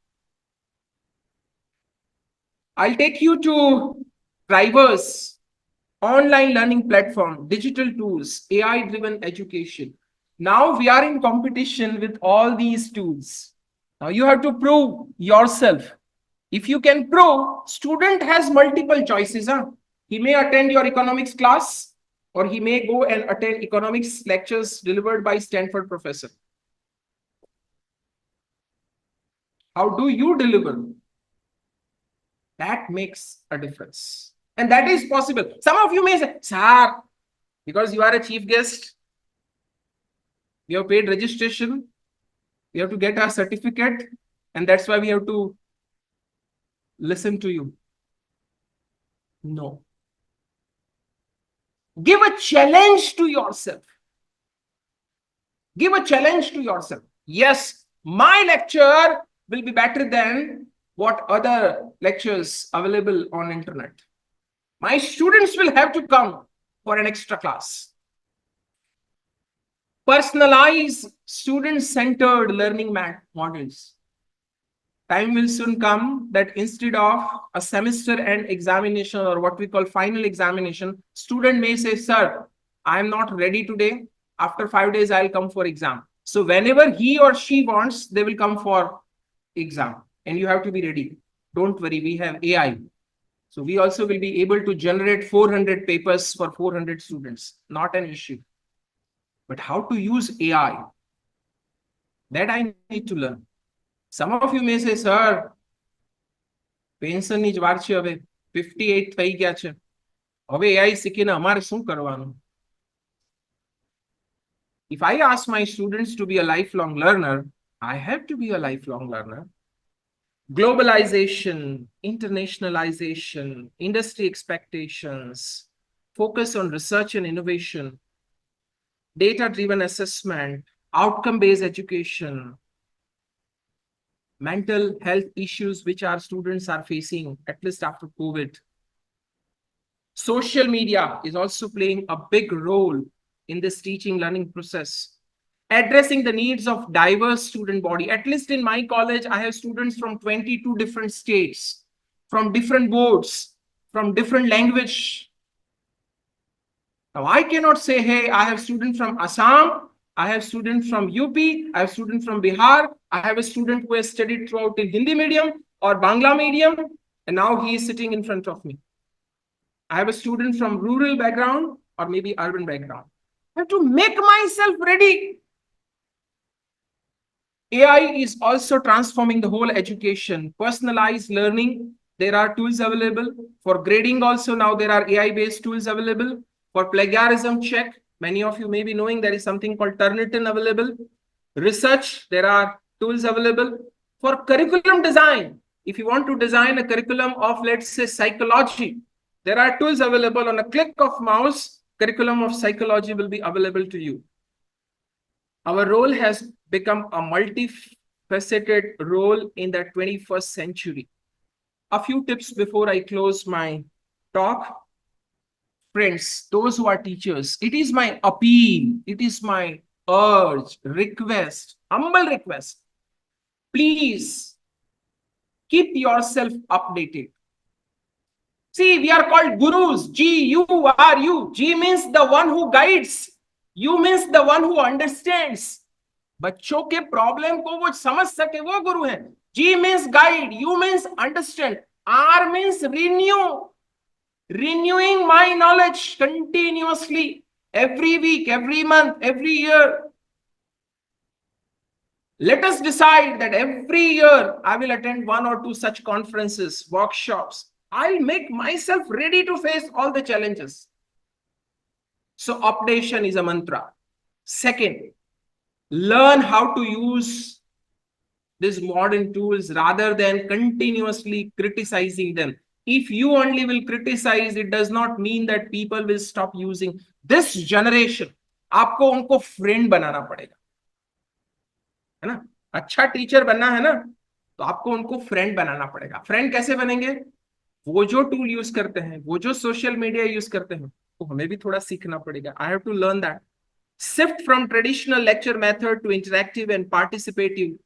I'll take you to drivers, online learning platform, digital tools, AI-driven education. Now we are in competition with all these tools. Now you have to prove yourself. If you can prove, student has multiple choices. He may attend your economics class, or he may go and attend economics lectures delivered by Stanford professor. How do you deliver? That makes a difference. And that is possible. Some of you may say, sir, because you are a chief guest, you have paid registration, you have to get a certificate, and that's why we have to listen to you. No. Give a challenge to yourself. Give a challenge to yourself. Yes, my lecture will be better than what other lectures available on internet. My students will have to come for an extra class. Personalize student-centered learning models. Time will soon come that instead of a semester end examination or what we call final examination, student may say, sir, I am not ready today. After 5 days, I'll come for exam. So whenever he or she wants, they will come for exam. And you have to be ready. Don't worry, we have AI. So we also will be able to generate 400 papers for 400 students. Not an issue. But how to use AI? That I need to learn. Some of you may say, sir, pension ની જ વાર છે હવે 58 થઈ ગયા છે. હવે AI શીખીને અમારે શું કરવાનું? If I ask my students to be a lifelong learner, I have to be a lifelong learner. Globalization, internationalization, industry expectations, focus on research and innovation, data-driven assessment, outcome-based education, mental health issues which our students are facing, at least after COVID. Social media is also playing a big role in this teaching learning process. Addressing the needs of diverse student body. At least in my college, I have students from 22 different states, from different boards, from different language. Now, I cannot say, hey, I have students from Assam, I have students from UP, I have students from Bihar, I have a student who has studied throughout in Hindi medium or Bangla medium, and now he is sitting in front of me. I have a student from rural background or maybe urban background. I have to make myself ready. AI is also transforming the whole education. Personalized learning, there are tools available. For grading also now there are AI-based tools available. For plagiarism check, many of you may be knowing there is something called Turnitin available. Research, there are tools available. For curriculum design, if you want to design a curriculum of, let's say, psychology, there are tools available. On a click of mouse, curriculum of psychology will be available to you. Our role has become a multifaceted role in the 21st century. A few tips before I close my talk. Friends, those who are teachers, it is my appeal, it is my urge, request, humble request. Please keep yourself updated. See, we are called gurus. G-U-R-U. G means the one who guides. U means the one who understands. बच्चों के problem को वो समझ सके वो गुरु है. G means guide. U means understand. R means renew. Renewing my knowledge continuously. Every week, every month, every year. Let us decide that every year I will attend 1 or 2 such conferences, workshops. I'll make myself ready to face all the challenges. So updation is a mantra. Second, learn how to use these modern tools rather than continuously criticizing them. If you only will criticize, it does not mean that people will stop using. This generation, आपको उनको friend बनाना पड़ेगा, है ना? अच्छा teacher बनना है ना, तो आपको उनको फ्रेंड बनाना पड़ेगा. फ्रेंड कैसे बनेंगे? वो जो टूल यूज करते हैं, वो जो सोशल मीडिया यूज करते हैं, तो हमें भी थोड़ा सीखना पड़ेगा. I have to learn that. Shift from traditional lecture method to interactive and participative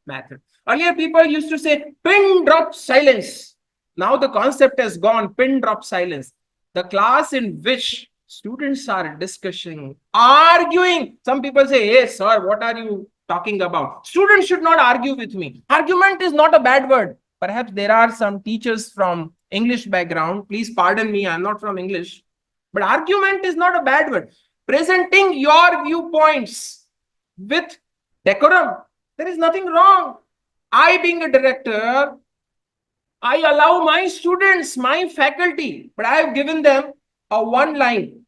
method. Earlier, people used to say pin drop silence. Now the concept has gone pin drop silence. The class in which students are discussing, arguing. Some people say, hey, sir, what are you talking about? Students should not argue with me. Argument is not a bad word. Perhaps there are some teachers from English background. Please pardon me, I'm not from English. But argument is not a bad word. Presenting your viewpoints with decorum. There is nothing wrong. I, being a director, I allow my students, my faculty, but I have given them a one-line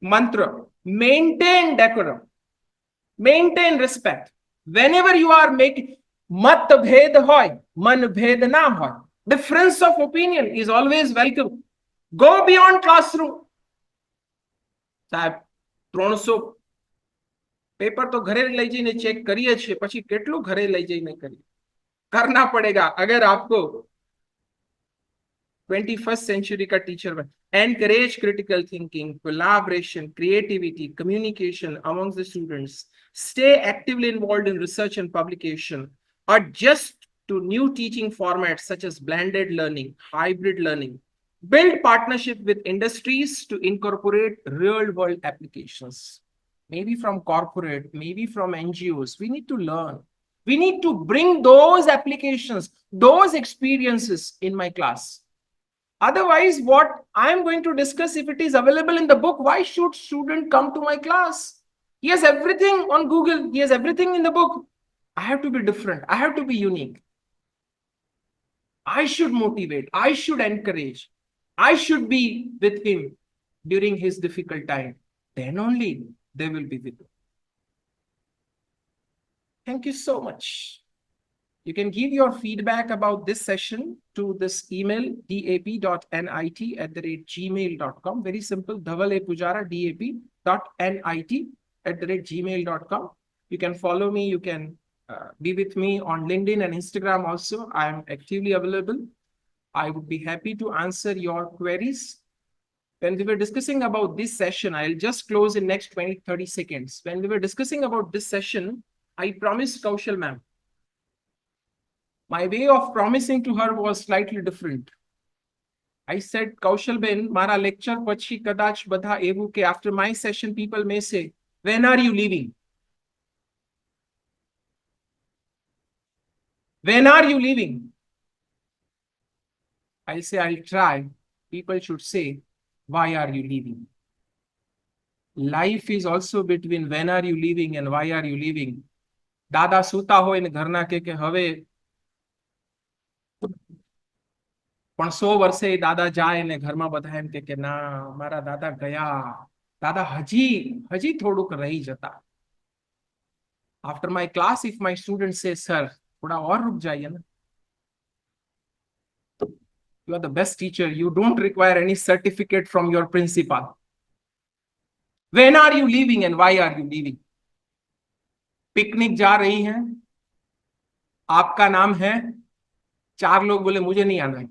mantra. Maintain decorum. Maintain respect. Whenever you are making mat bhed hoy, man bhed na hoy. Difference of opinion is always welcome. Go beyond classroom. સાહેબ 300 paper તો ઘરે લઈ જઈને check કરીએ છીએ, પછી કેટલું ઘરે લઈ જઈને કરીએ? करना पड़ेगा अगर आपको 21st century का टीचर बन. Encourage critical thinking, collaboration, creativity, communication amongst the students. Stay actively involved in research and publication. Adjust to new teaching formats such as blended learning, hybrid learning. Build partnership with industries to incorporate real-world applications. Maybe from corporate, maybe from NGOs. We need to learn. We need to bring those applications, those experiences in my class. Otherwise, what I'm going to discuss, if it is available in the book, why should student come to my class? He has everything on Google. He has everything in the book. I have to be different. I have to be unique. I should motivate. I should encourage. I should be with him during his difficult time. Then only they will be with him. Thank you so much. You can give your feedback about this session to this email, dap.nit@gmail.com. Very simple, Pujara, dap.nit@gmail.com. You can follow me. You can be with me on LinkedIn and Instagram also. I am actively available. I would be happy to answer your queries. When we were discussing about this session, I'll just close in next 20-30 seconds. When we were discussing about this session, I promised Kaushal ma'am. My way of promising to her was slightly different. I said, Kaushal Ben, mara lecture pachi kadach badha evu ke after my session, people may say, when are you leaving? When are you leaving? I'll say, I'll try. People should say, why are you leaving? Life is also between when are you leaving and why are you leaving. દાદા સૂતા હોય ને ઘરના કે હવે પણ 100 વર્ષે એ દાદા જાય ને ઘરમાં બધા એમ કે ના મારા દાદા ગયા, દાદા હજી થોડુંક રહી જતા. After my class if my student से सर थोड़ा और रुक जाइए ना, you are the best teacher, you don't require any certificate from your principal. When are you leaving and why are you leaving? Picnic जा रही हैं, आपका नाम है, 4 लोग बोले मुझे नहीं आना है,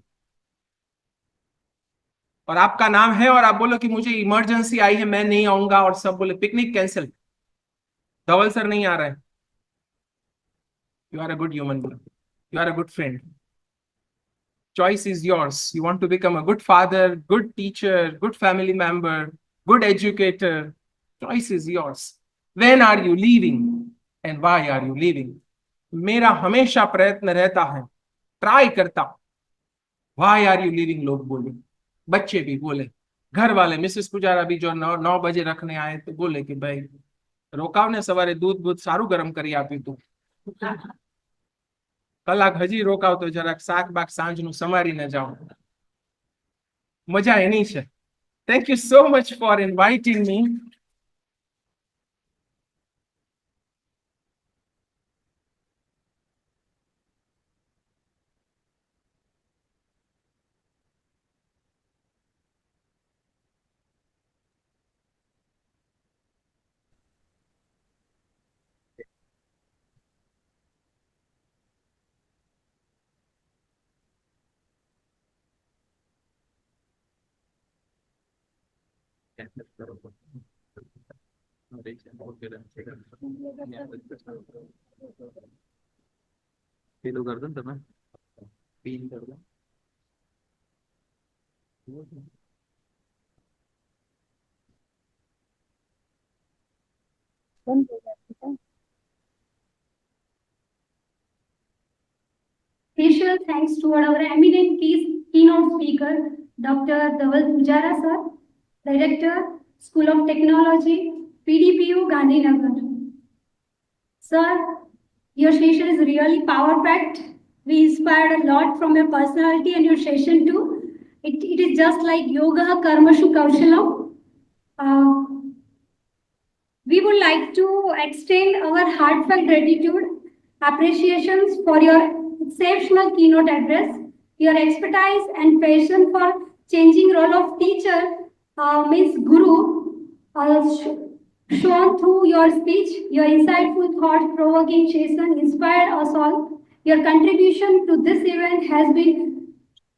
और आपका नाम है और आप बोलो कि मुझे इमरजेंसी आई है मैं नहीं आऊंगा, और सब बोले पिकनिक कैंसिल, धवल सर नहीं आ रहे हैं. You are a good human being, you are a good friend. Choice is yours. You want to become a good father, good teacher, good family member, good educator. Choice is yours. When are you leaving and why are you leaving? मेरा हमेशा प्रयत्न रहता है, try करता हूं. Why are you leaving लोग बोले, बच्चे भी बोले, घर वाले मिसेस पुजारा भी जो 9 बजे रखने आए तो बोले कि भाई रोकाव ने सवारे दूध सारू गरम करी आप्યું તું, કલાક હજી રોકાવ તો જરાક શાક બાક સાંજનું સમારીને જાઓ. મજા એની છે. Thank you so much for inviting me. પેલું કર દો ને તમે પિન કર દો. Special thanks to our eminent keynote speaker, Dr. Dhaval Pujara sir, Director, School of Technology, PDPU, Gandhinagar. Sir, your session is really power-packed. We inspired a lot from your personality and your session too. It is just like yoga karmashu kaushalam. We would like to extend our heartfelt gratitude, appreciations for your exceptional keynote address, your expertise and passion for changing role of teacher, Ms. Guru, shown through your speech. Your insightful, thought-provoking session inspired us all. Your contribution to this event has been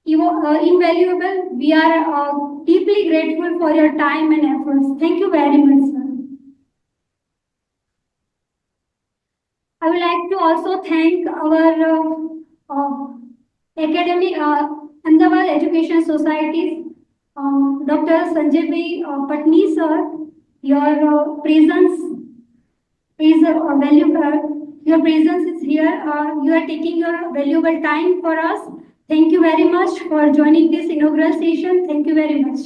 invaluable. We are deeply grateful for your time and efforts. Thank you very much, sir. I would like to also thank our academy, Ahmedabad Education Societies, Dr. Sanjay Bhai Patni sir. Your presence is valuable. Your presence is here. You are taking your valuable time for us. Thank you very much for joining this inaugural session. Thank you very much.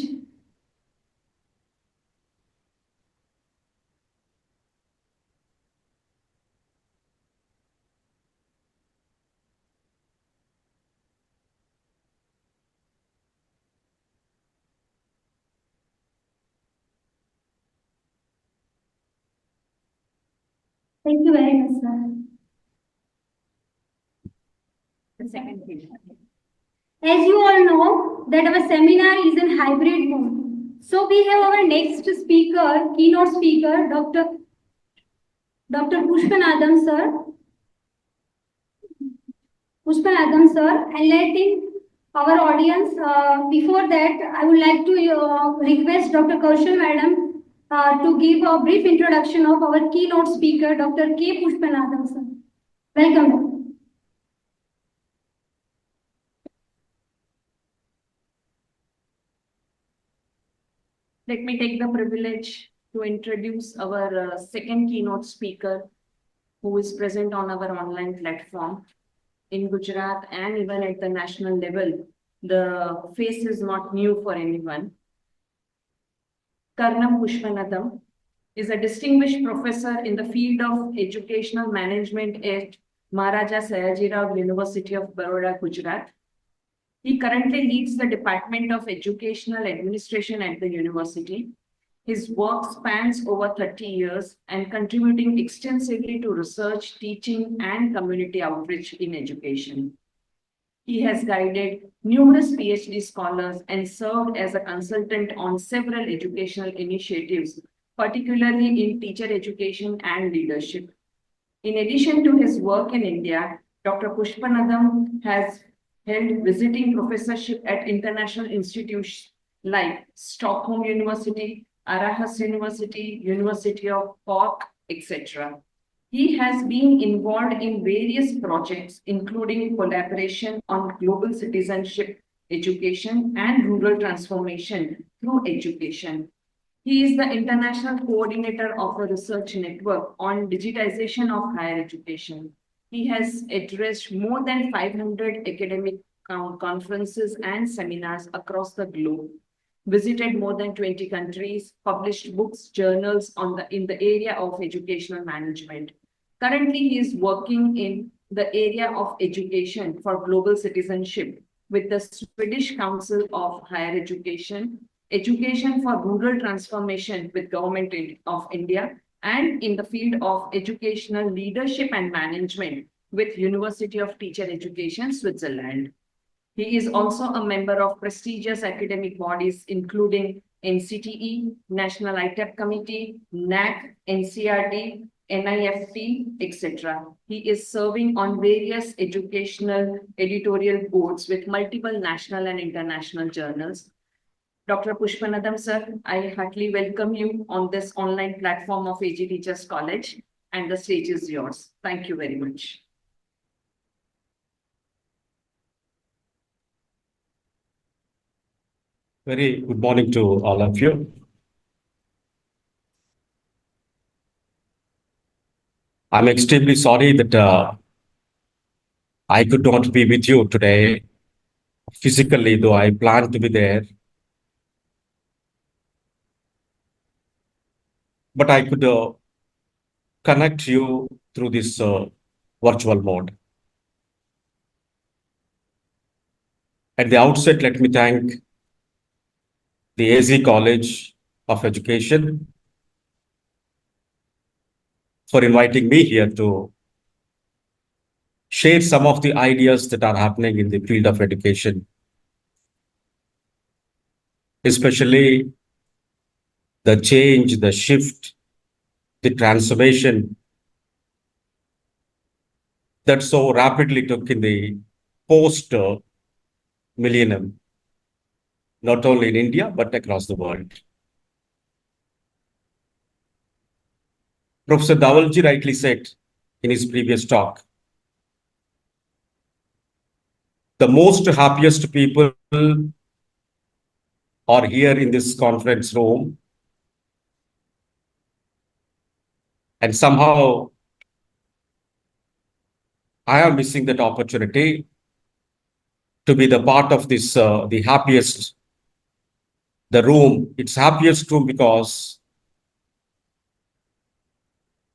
Thank you very much, sir. The second question. As you all know, that our seminar is in hybrid mode. So we have our next speaker, keynote speaker, Dr. Pushpanadam sir. Pushpanadam sir, enlightening our audience. Before that, I would like to request Dr. Kaushal madam to give a brief introduction of our keynote speaker, Dr. K. Pushpanadam sir. Welcome. Let me take the privilege to introduce our second keynote speaker, who is present on our online platform in Gujarat and even at the national level. The face is not new for anyone. Karnam Pushpanadam is a distinguished professor in the field of educational management at Maharaja Sayajirao University of Baroda, Gujarat. He currently leads the Department of Educational Administration at the university. His work spans over 30 years and contributing extensively to research, teaching, and community outreach in education. He has guided numerous PhD scholars and served as a consultant on several educational initiatives, particularly in teacher education and leadership. In addition to his work in India, Dr. Pushpanadam has held visiting professorship at international institutions like Stockholm University, Aarhus University, University of Cork, etc. He has been involved in various projects, including collaboration on global citizenship, education, and rural transformation through education. He is the international coordinator of a research network on digitization of higher education. He has addressed more than 500 academic conferences and seminars across the globe, visited more than 20 countries, published books, journals in the area of educational management. Currently, he is working in the area of education for global citizenship with the Swedish Council of Higher Education, education for rural transformation with Government of India, and in the field of educational leadership and management with University of Teacher Education, Switzerland. He is also a member of prestigious academic bodies, including NCTE, National ITEP Committee, NAC, NCRT, NIFT, etc. He is serving on various educational editorial boards with multiple national and international journals. Dr. Pushpanadam, sir, I heartily welcome you on this online platform of AG Teachers College, and the stage is yours. Thank you very much. Very good morning to all of you. I'm extremely sorry that I could not be with you today physically, though I planned to be there. But I could connect you through this virtual mode. At the outset, let me thank the AZ College of Education for inviting me here to share some of the ideas that are happening in the field of education, especially the change, the shift, the transformation that so rapidly took in the post-millennium, not only in India, but across the world. Professor Dawalji rightly said in his previous talk, the most happiest people are here in this conference room, and somehow I am missing that opportunity to be the part of this, the happiest, the room. It's happiest room because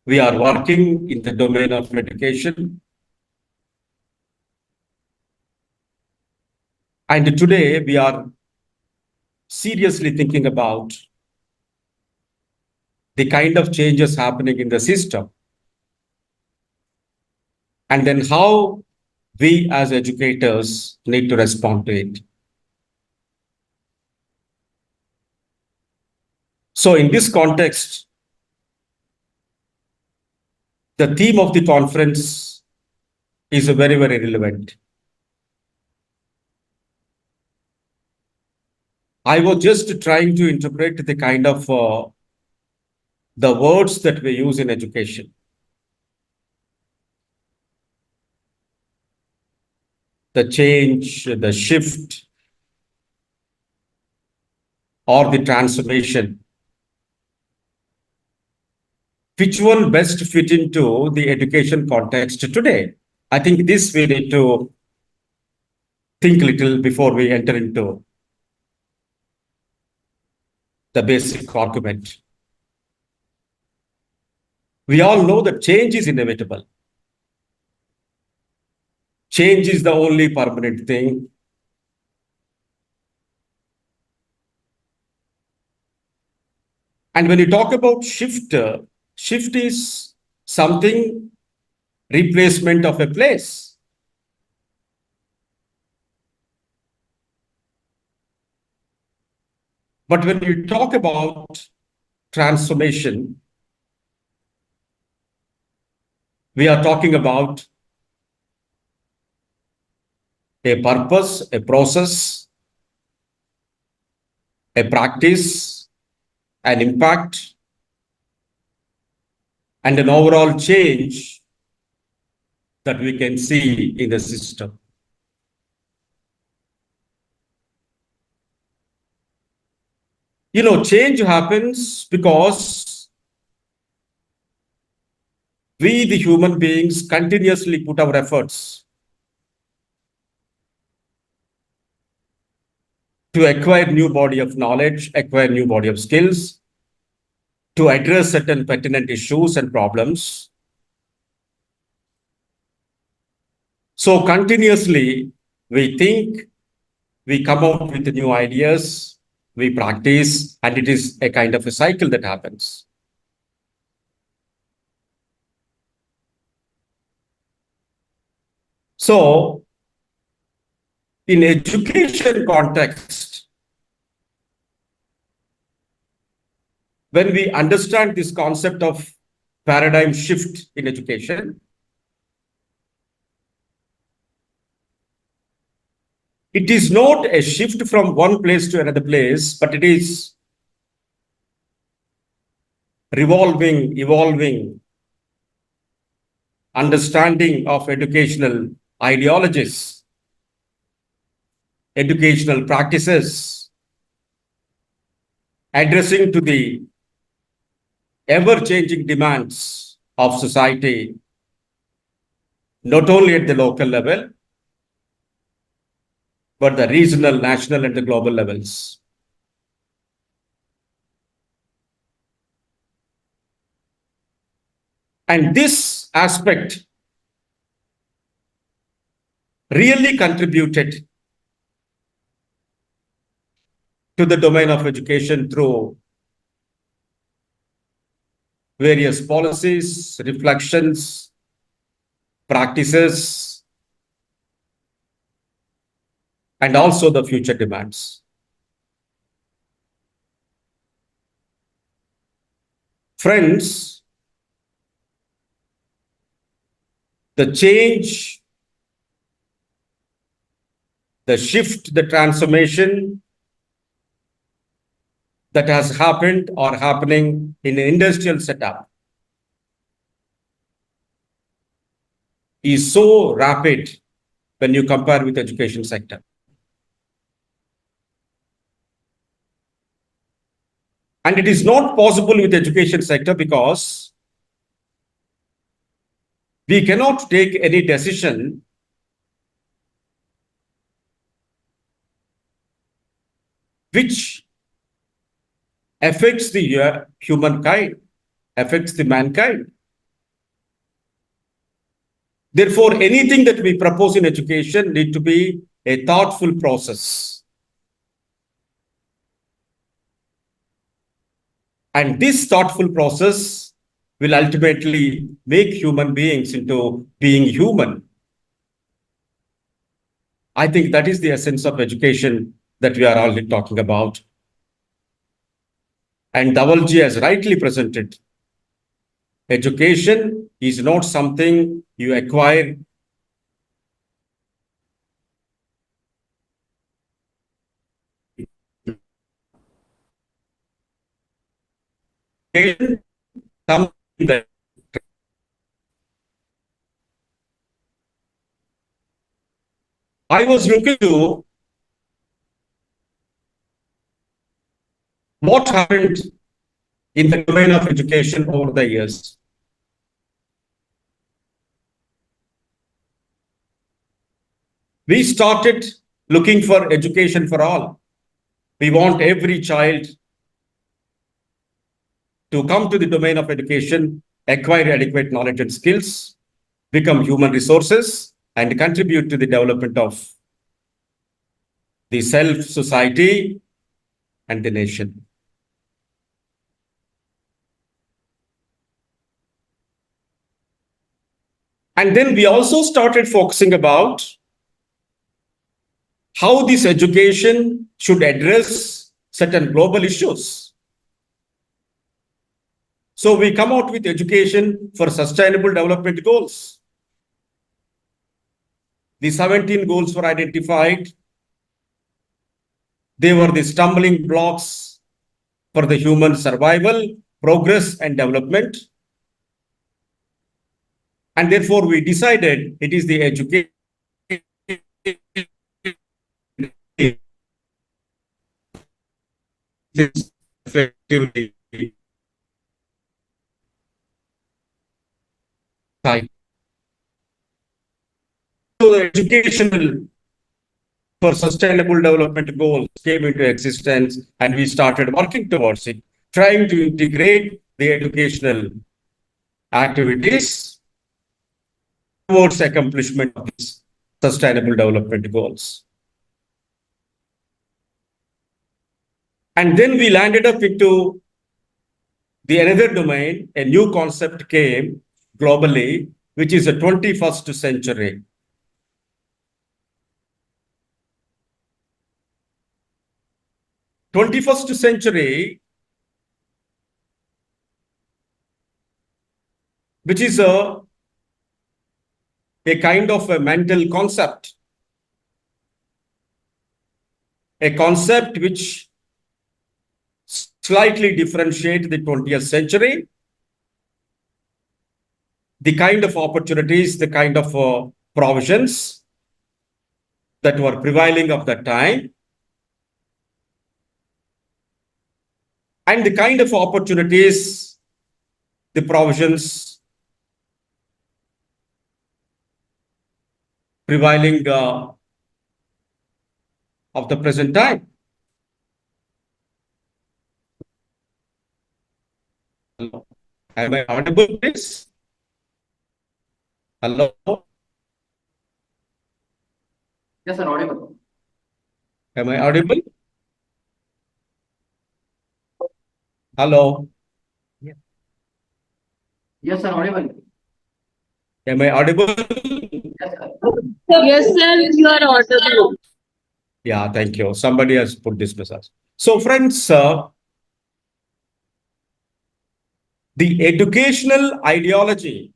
we are working in the domain of education. And today we are seriously thinking about the kind of changes happening in the system, and then how we as educators need to respond to it. So in this context, the theme of the conference is very, very relevant. I was just trying to interpret the kind of the words that we use in education. The change, the shift, or the transformation. Which one best fit into the education context today? I think this we need to think a little before we enter into the basic argument. We all know that change is inevitable. Change is the only permanent thing. And when you talk about shift, shift is something replacement of a place. But when you talk about transformation, we are talking about a purpose, a process, a practice, an impact, and an overall change that we can see in the system. Change happens because we, the human beings, continuously put our efforts to acquire new body of knowledge, acquire new body of skills, to address certain pertinent issues and problems. So continuously, we think, we come out with new ideas, we practice, and it is a kind of a cycle that happens. So, in education context, when we understand this concept of paradigm shift in education, it is not a shift from one place to another place, but it is revolving, evolving understanding of educational ideologies, educational practices, addressing to the ever-changing demands of society, not only at the local level, but the regional, national, and the global levels. And this aspect really contributed to the domain of education through various policies, reflections, practices, and also the future demands. Friends, the change, the shift, the transformation that has happened or happening in an industrial setup is so rapid when you compare with the education sector. And it is not possible with the education sector because we cannot take any decision which affects the humankind, affects the mankind. Therefore, anything that we propose in education need to be a thoughtful process. And this thoughtful process will ultimately make human beings into being human. I think that is the essence of education that we are already talking about. And Dhavalji has rightly presented. Education is not something you acquire something that I was looking to what happened in the domain of education over the years. We started looking for education for all. We want every child to come to the domain of education acquire adequate knowledge and skills, become human resources, and contribute to the development of the self, society, and the nation. And then we also started focusing about how this education should address certain global issues. So we come out with education for sustainable development goals. The 17 goals were identified. They were the stumbling blocks for the human survival, progress, and development. And therefore, we decided it is the education effectively type. So the educational for sustainable development goals came into existence, and we started working towards it, trying to integrate the educational activities towards accomplishment of these sustainable development goals. And then we landed up into the another domain. A new concept came globally, which is the 21st century. 21st century, which is a kind of a mental concept, a concept which slightly differentiates the 20th century, the kind of opportunities, the kind of provisions that were prevailing of that time, and the kind of opportunities, the provisions prevailing of the present time. Hello. Am I audible, please? Hello? Yes, sir, audible. Am I audible? Hello? Yes, sir, audible. Am I audible? Yes, sir. Yes, sir, you are audible. Yeah, thank you. Somebody has put this message. So, friends, the educational ideology,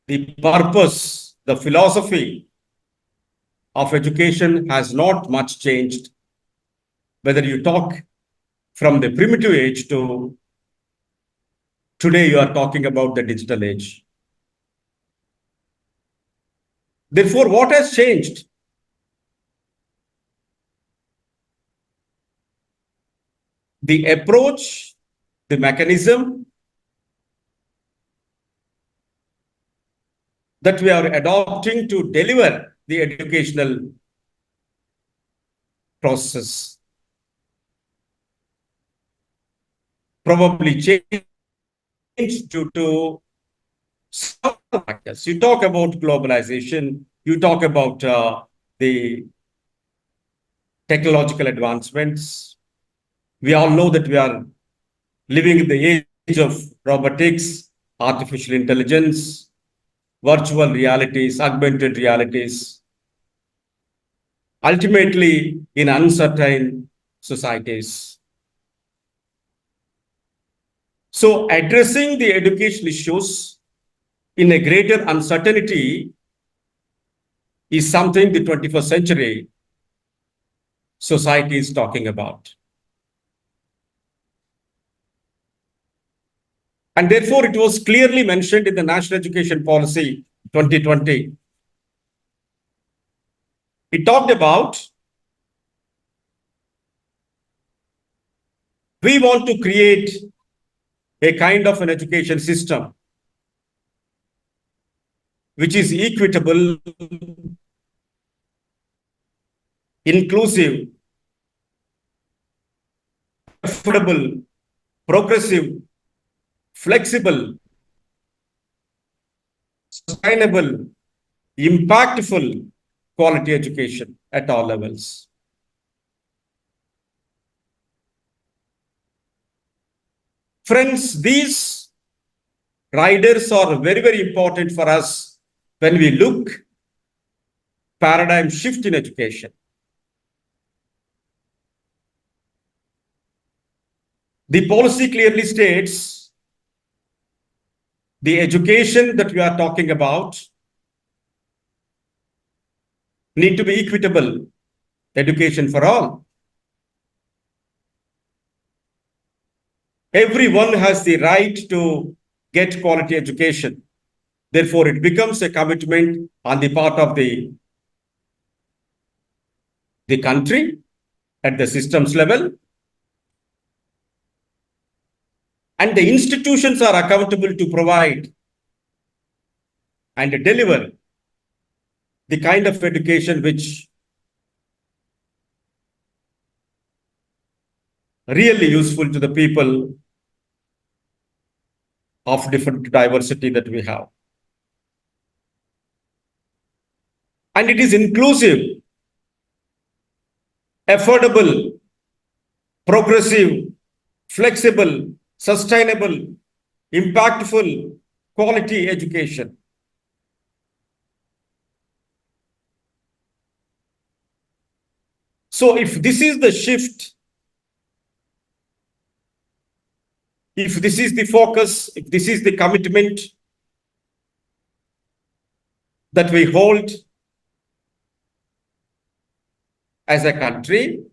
the purpose, the philosophy of education has not much changed. Whether you talk from the primitive age to today, you are talking about the digital age. Therefore, what has changed? The approach, the mechanism that we are adopting to deliver the educational process probably changed due to some factors. You talk about globalization, you talk about the technological advancements. We all know that we are living in the age of robotics, artificial intelligence, virtual realities, augmented realities, ultimately in uncertain societies. So addressing the education issues in a greater uncertainty is something the 21st century society is talking about. And therefore, it was clearly mentioned in the National Education Policy 2020. It talked about we want to create a kind of an education system which is equitable, inclusive, affordable, progressive, flexible, sustainable, impactful quality education at all levels. Friends, these riders are very, very important for us when we look paradigm shift in education. The policy clearly states the education that we are talking about need to be equitable, education for all. Everyone has the right to get quality education. Therefore, it becomes a commitment on the part of the country at the systems level. And the institutions are accountable to provide and deliver the kind of education which really useful to the people of different diversity that we have. And it is inclusive, affordable, progressive, flexible, sustainable, impactful, quality education. So if this is the shift, if this is the focus, if this is the commitment that we hold as a country,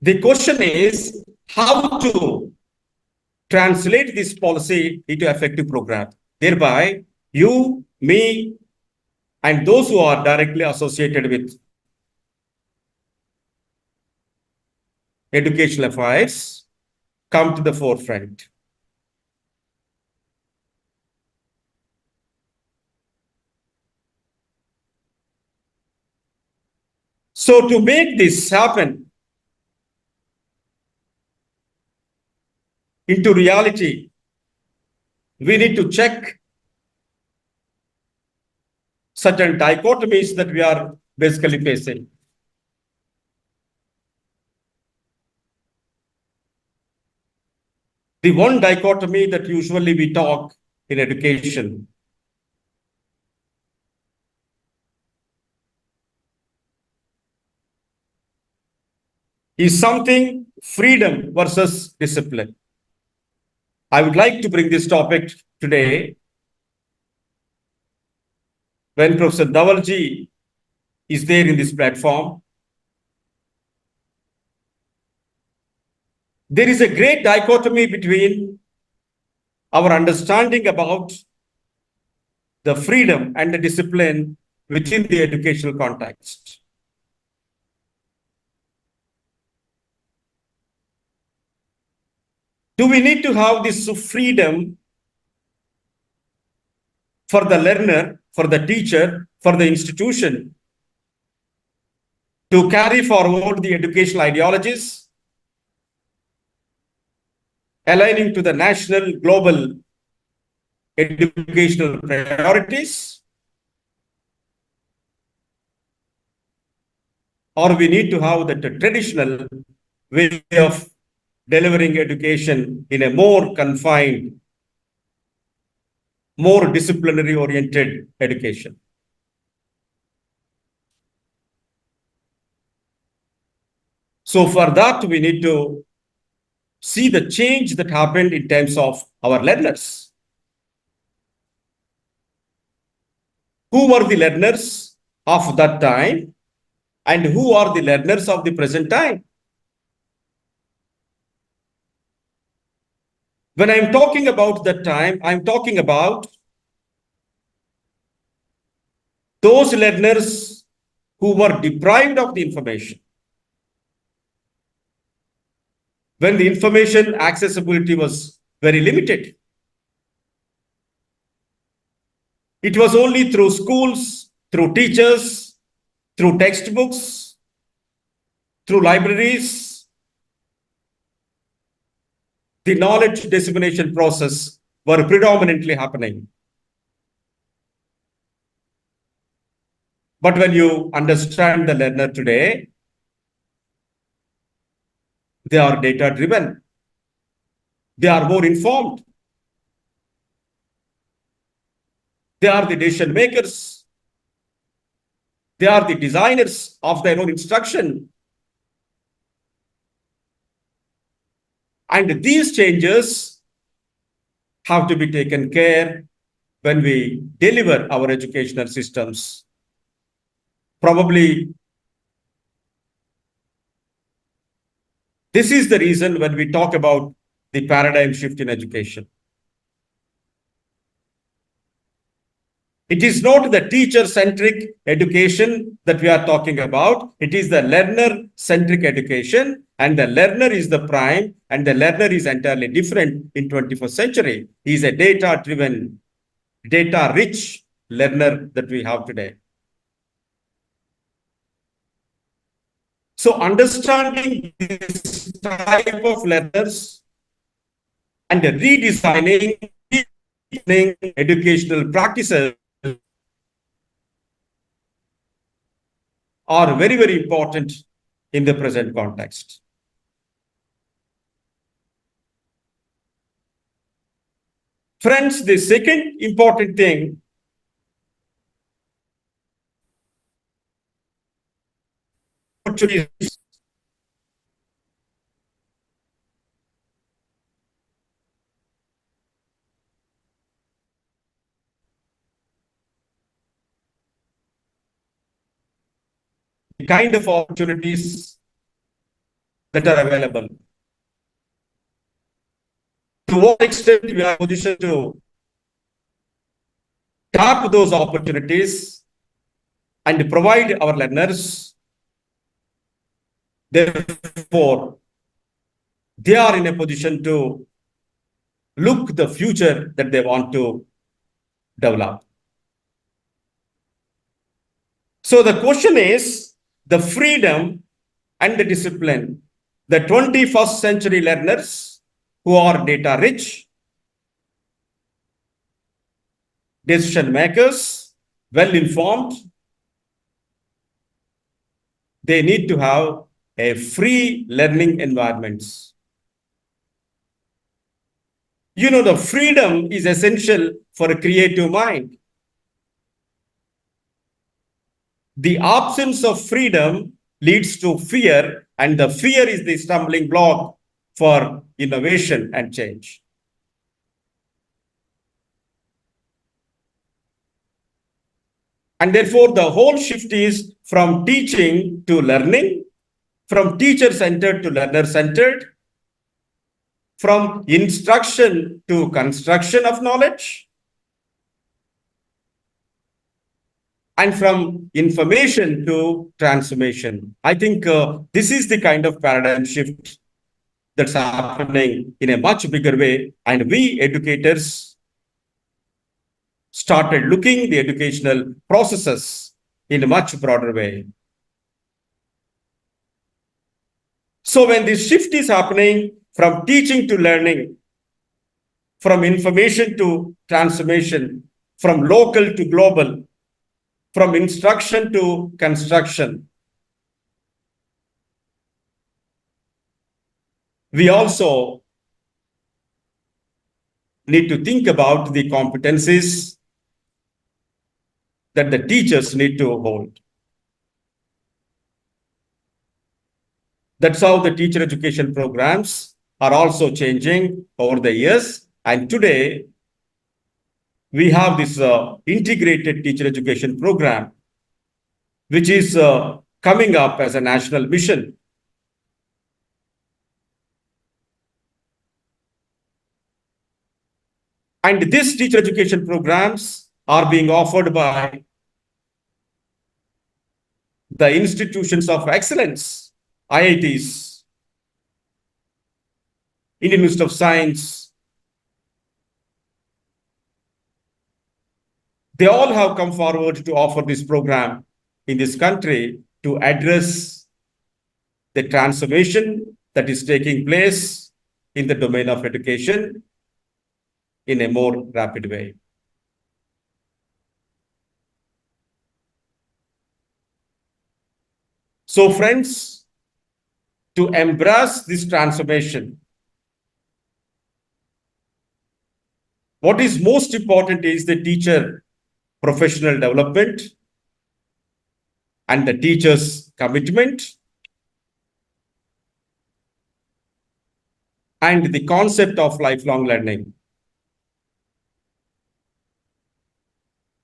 the question is how to translate this policy into effective program. Thereby, you, me, and those who are directly associated with educational affairs come to the forefront. So to make this happen into reality, we need to check certain dichotomies that we are basically facing. The one dichotomy that usually we talk in education is something freedom versus discipline. I would like to bring this topic today when Professor Dhavalji is there in this platform. There is a great dichotomy between our understanding about the freedom and the discipline within the educational context. Do we need to have this freedom for the learner, for the teacher, for the institution to carry forward the educational ideologies aligning to the national, global educational priorities? Or we need to have the traditional way of delivering education in a more confined, more disciplinary oriented education? So for that, we need to see the change that happened in terms of our learners. Who were the learners of that time and who are the learners of the present time? When I'm talking about that time, I'm talking about those learners who were deprived of the information. When the information accessibility was very limited. It was only through schools, through teachers, through textbooks, through libraries, the knowledge dissemination process were predominantly happening. But when you understand the learner today, they are data driven. They are more informed. They are the decision makers. They are the designers of their own instruction. And these changes have to be taken care when we deliver our educational systems. Probably this is the reason when we talk about the paradigm shift in education. It is not the teacher-centric education that we are talking about. It is the learner-centric education, and the learner is the prime, and the learner is entirely different in 21st century. He is a data-driven, data-rich learner that we have today. So understanding this type of learners and redesigning educational practices are very, very important in the present context. Friends, the second important thing is the kind of opportunities that are available. To what extent we are positioned to tap those opportunities and provide our learners. Therefore, they are in a position to look the future that they want to develop. So the question is the freedom and the discipline. The 21st century learners who are data rich, decision makers, well informed, they need to have a free learning environments. You know, the freedom is essential for a creative mind. The absence of freedom leads to fear, and the fear is the stumbling block for innovation and change. And therefore, the whole shift is from teaching to learning, from teacher-centered to learner-centered, from instruction to construction of knowledge, and from information to transformation. I think this is the kind of paradigm shift that's happening in a much bigger way. And we educators started looking the educational processes in a much broader way. So when this shift is happening from teaching to learning, from information to transformation, from local to global, from instruction to construction, we also need to think about the competencies that the teachers need to hold. That's how the teacher education programs are also changing over the years. And today, we have this integrated teacher education program, which is coming up as a national mission. And these teacher education programs are being offered by the institutions of excellence, IITs, Indian Institute of Science. They all have come forward to offer this program in this country to address the transformation that is taking place in the domain of education in a more rapid way. So friends, to embrace this transformation, what is most important is the teacher professional development and the teacher's commitment and the concept of lifelong learning.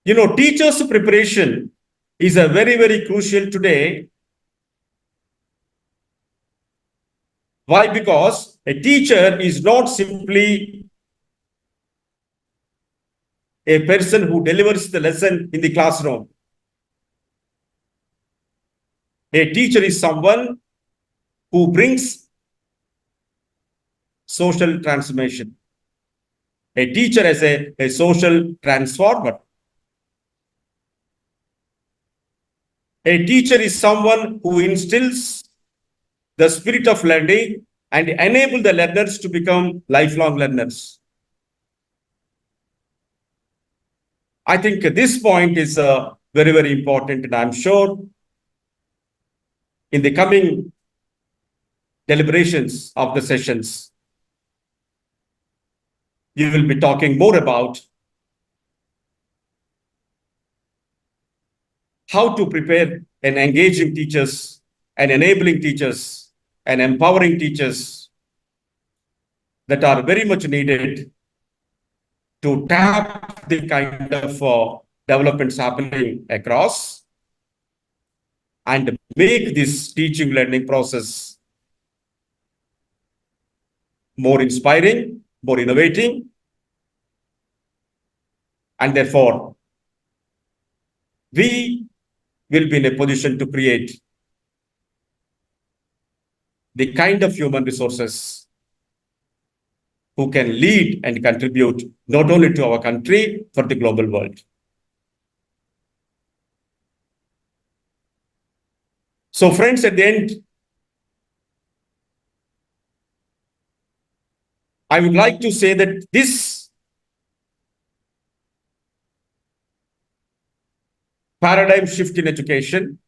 Teachers' preparation is a very, very crucial today. Why? Because a teacher is not simply a person who delivers the lesson in the classroom. A teacher is someone who brings social transformation. A teacher is a social transformer. A teacher is someone who instills the spirit of learning and enable the learners to become lifelong learners. I think this point is very, very important, and I'm sure in the coming deliberations of the sessions, you will be talking more about how to prepare and engaging teachers and enabling teachers and empowering teachers that are very much needed to tap the kind of developments happening across and make this teaching learning process more inspiring, more innovating, and therefore we will be in a position to create the kind of human resources who can lead and contribute not only to our country, but the global world. So friends, at the end, I would like to say that this paradigm shift in education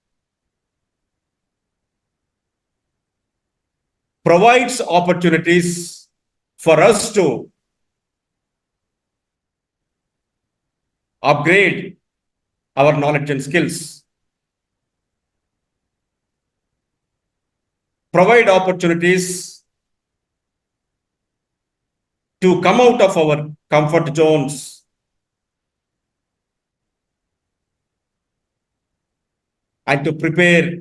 provides opportunities for us to upgrade our knowledge and skills, provide opportunities to come out of our comfort zones and to prepare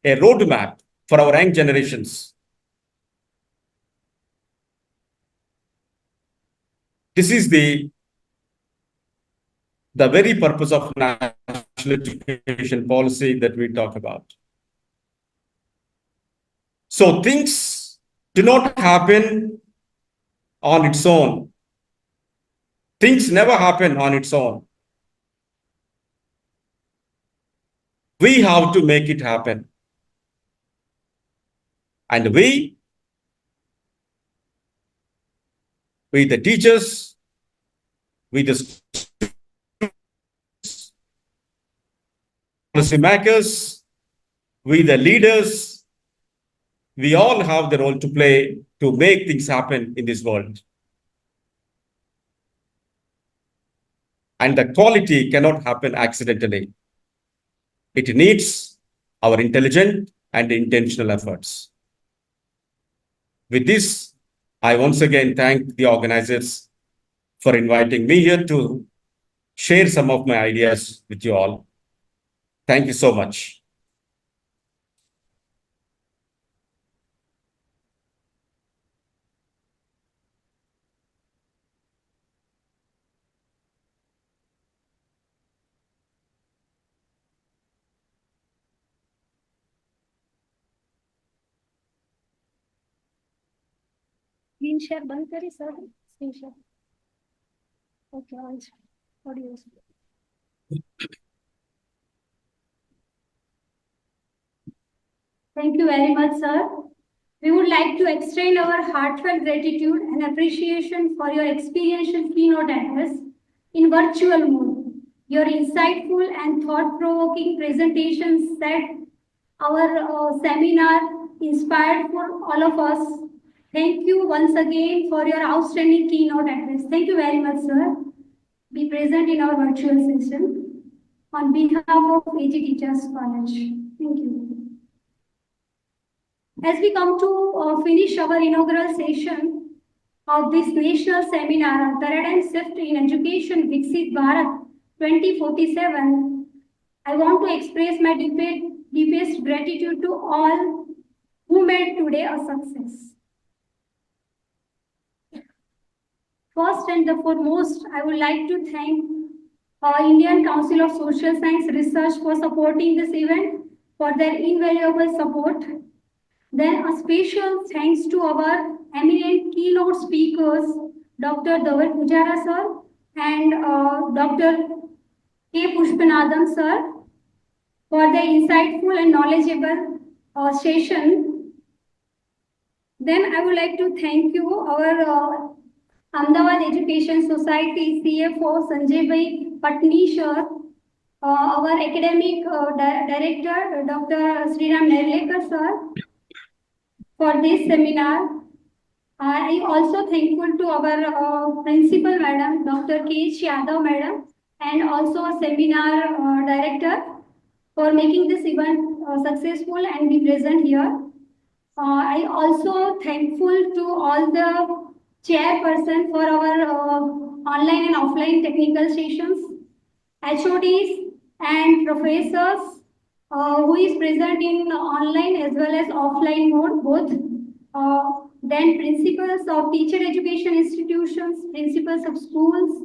a roadmap for our young generations. This is the very purpose of national education policy that we talk about. So things do not happen on its own. Things never happen on its own. We have to make it happen. And we the teachers, we the policy makers, we the leaders, we all have the role to play to make things happen in this world. And the quality cannot happen accidentally. It needs our intelligent and intentional efforts. With this, I once again thank the organizers for inviting me here to share some of my ideas with you all. Thank you so much. Screen share बंद करें sir screen share. Okay, audio. Thank you very much, sir. We would like to extend our heartfelt gratitude and appreciation for your experiential keynote address in virtual mode. Your insightful and thought-provoking presentations set our seminar inspired for all of us. Thank you once again for your outstanding keynote address. Thank you very much, sir. Be present in our virtual session on behalf of AG Teachers College. Thank you. As we come to finish our inaugural session of this national seminar on ParadigmShift in Education Viksit Bharat 2047, I want to express my deepest gratitude to all who made today a success. First and the foremost, I would like to thank Indian Council of Social Science Research for supporting this event, for their invaluable support. Then a special thanks to our eminent keynote speakers, Dr. Dhaval Pujara sir and Dr. K. Pushpanadam sir, for their insightful and knowledgeable session. Then I would like to thank you, our Ahmedabad Education Society CFO Sanjay Bhai Patni sir, our academic director Dr. Sriram Nerlekar sir, for this seminar. I also thankful to our principal madam, Dr. K. H. Yadav madam, and also a seminar director for making this event successful and be present here. I also thankful to all the chairperson for our online and offline technical sessions, HODs and professors who is present in online as well as offline mode both. Then principals of teacher education institutions, principals of schools,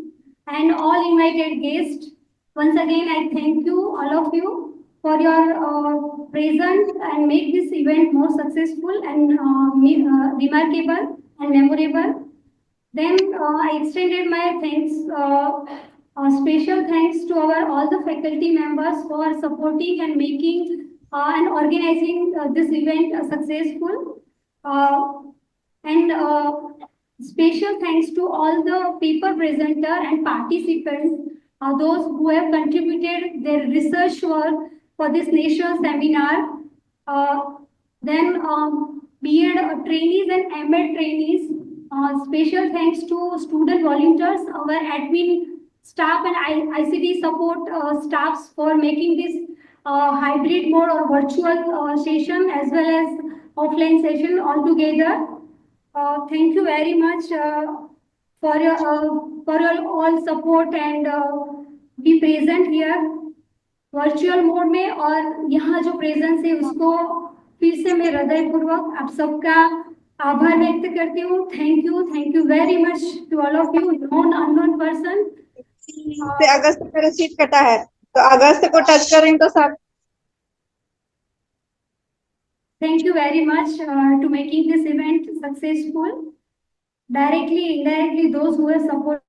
and all invited guests. Once again, I thank you, all of you, for your presence and make this event more successful and remarkable and memorable. Then I extended my thanks, special thanks to our all the faculty members for supporting and making and organizing this event successful. And special thanks to all the paper presenter and participants, those who have contributed their research work for this national seminar. Then B.Ed trainees and M.Ed trainees. Special thanks to student volunteers, our admin staff and ICT support staffs for making this hybrid mode or virtual session as well as offline session altogether. Thank you very much for your all support and be present here virtual mode में और यहाँ जो presence है उसको फिर से मैं हृदयपूर्वक आप सबका आभार व्यक्त करती हूँ. Thank you very much to all of you known unknown person. से अगस्त का रिसीट कटा है तो अगस्त को टच करेंगे तो सब. Thank you very much to making this event successful. Directly, indirectly, those who have supported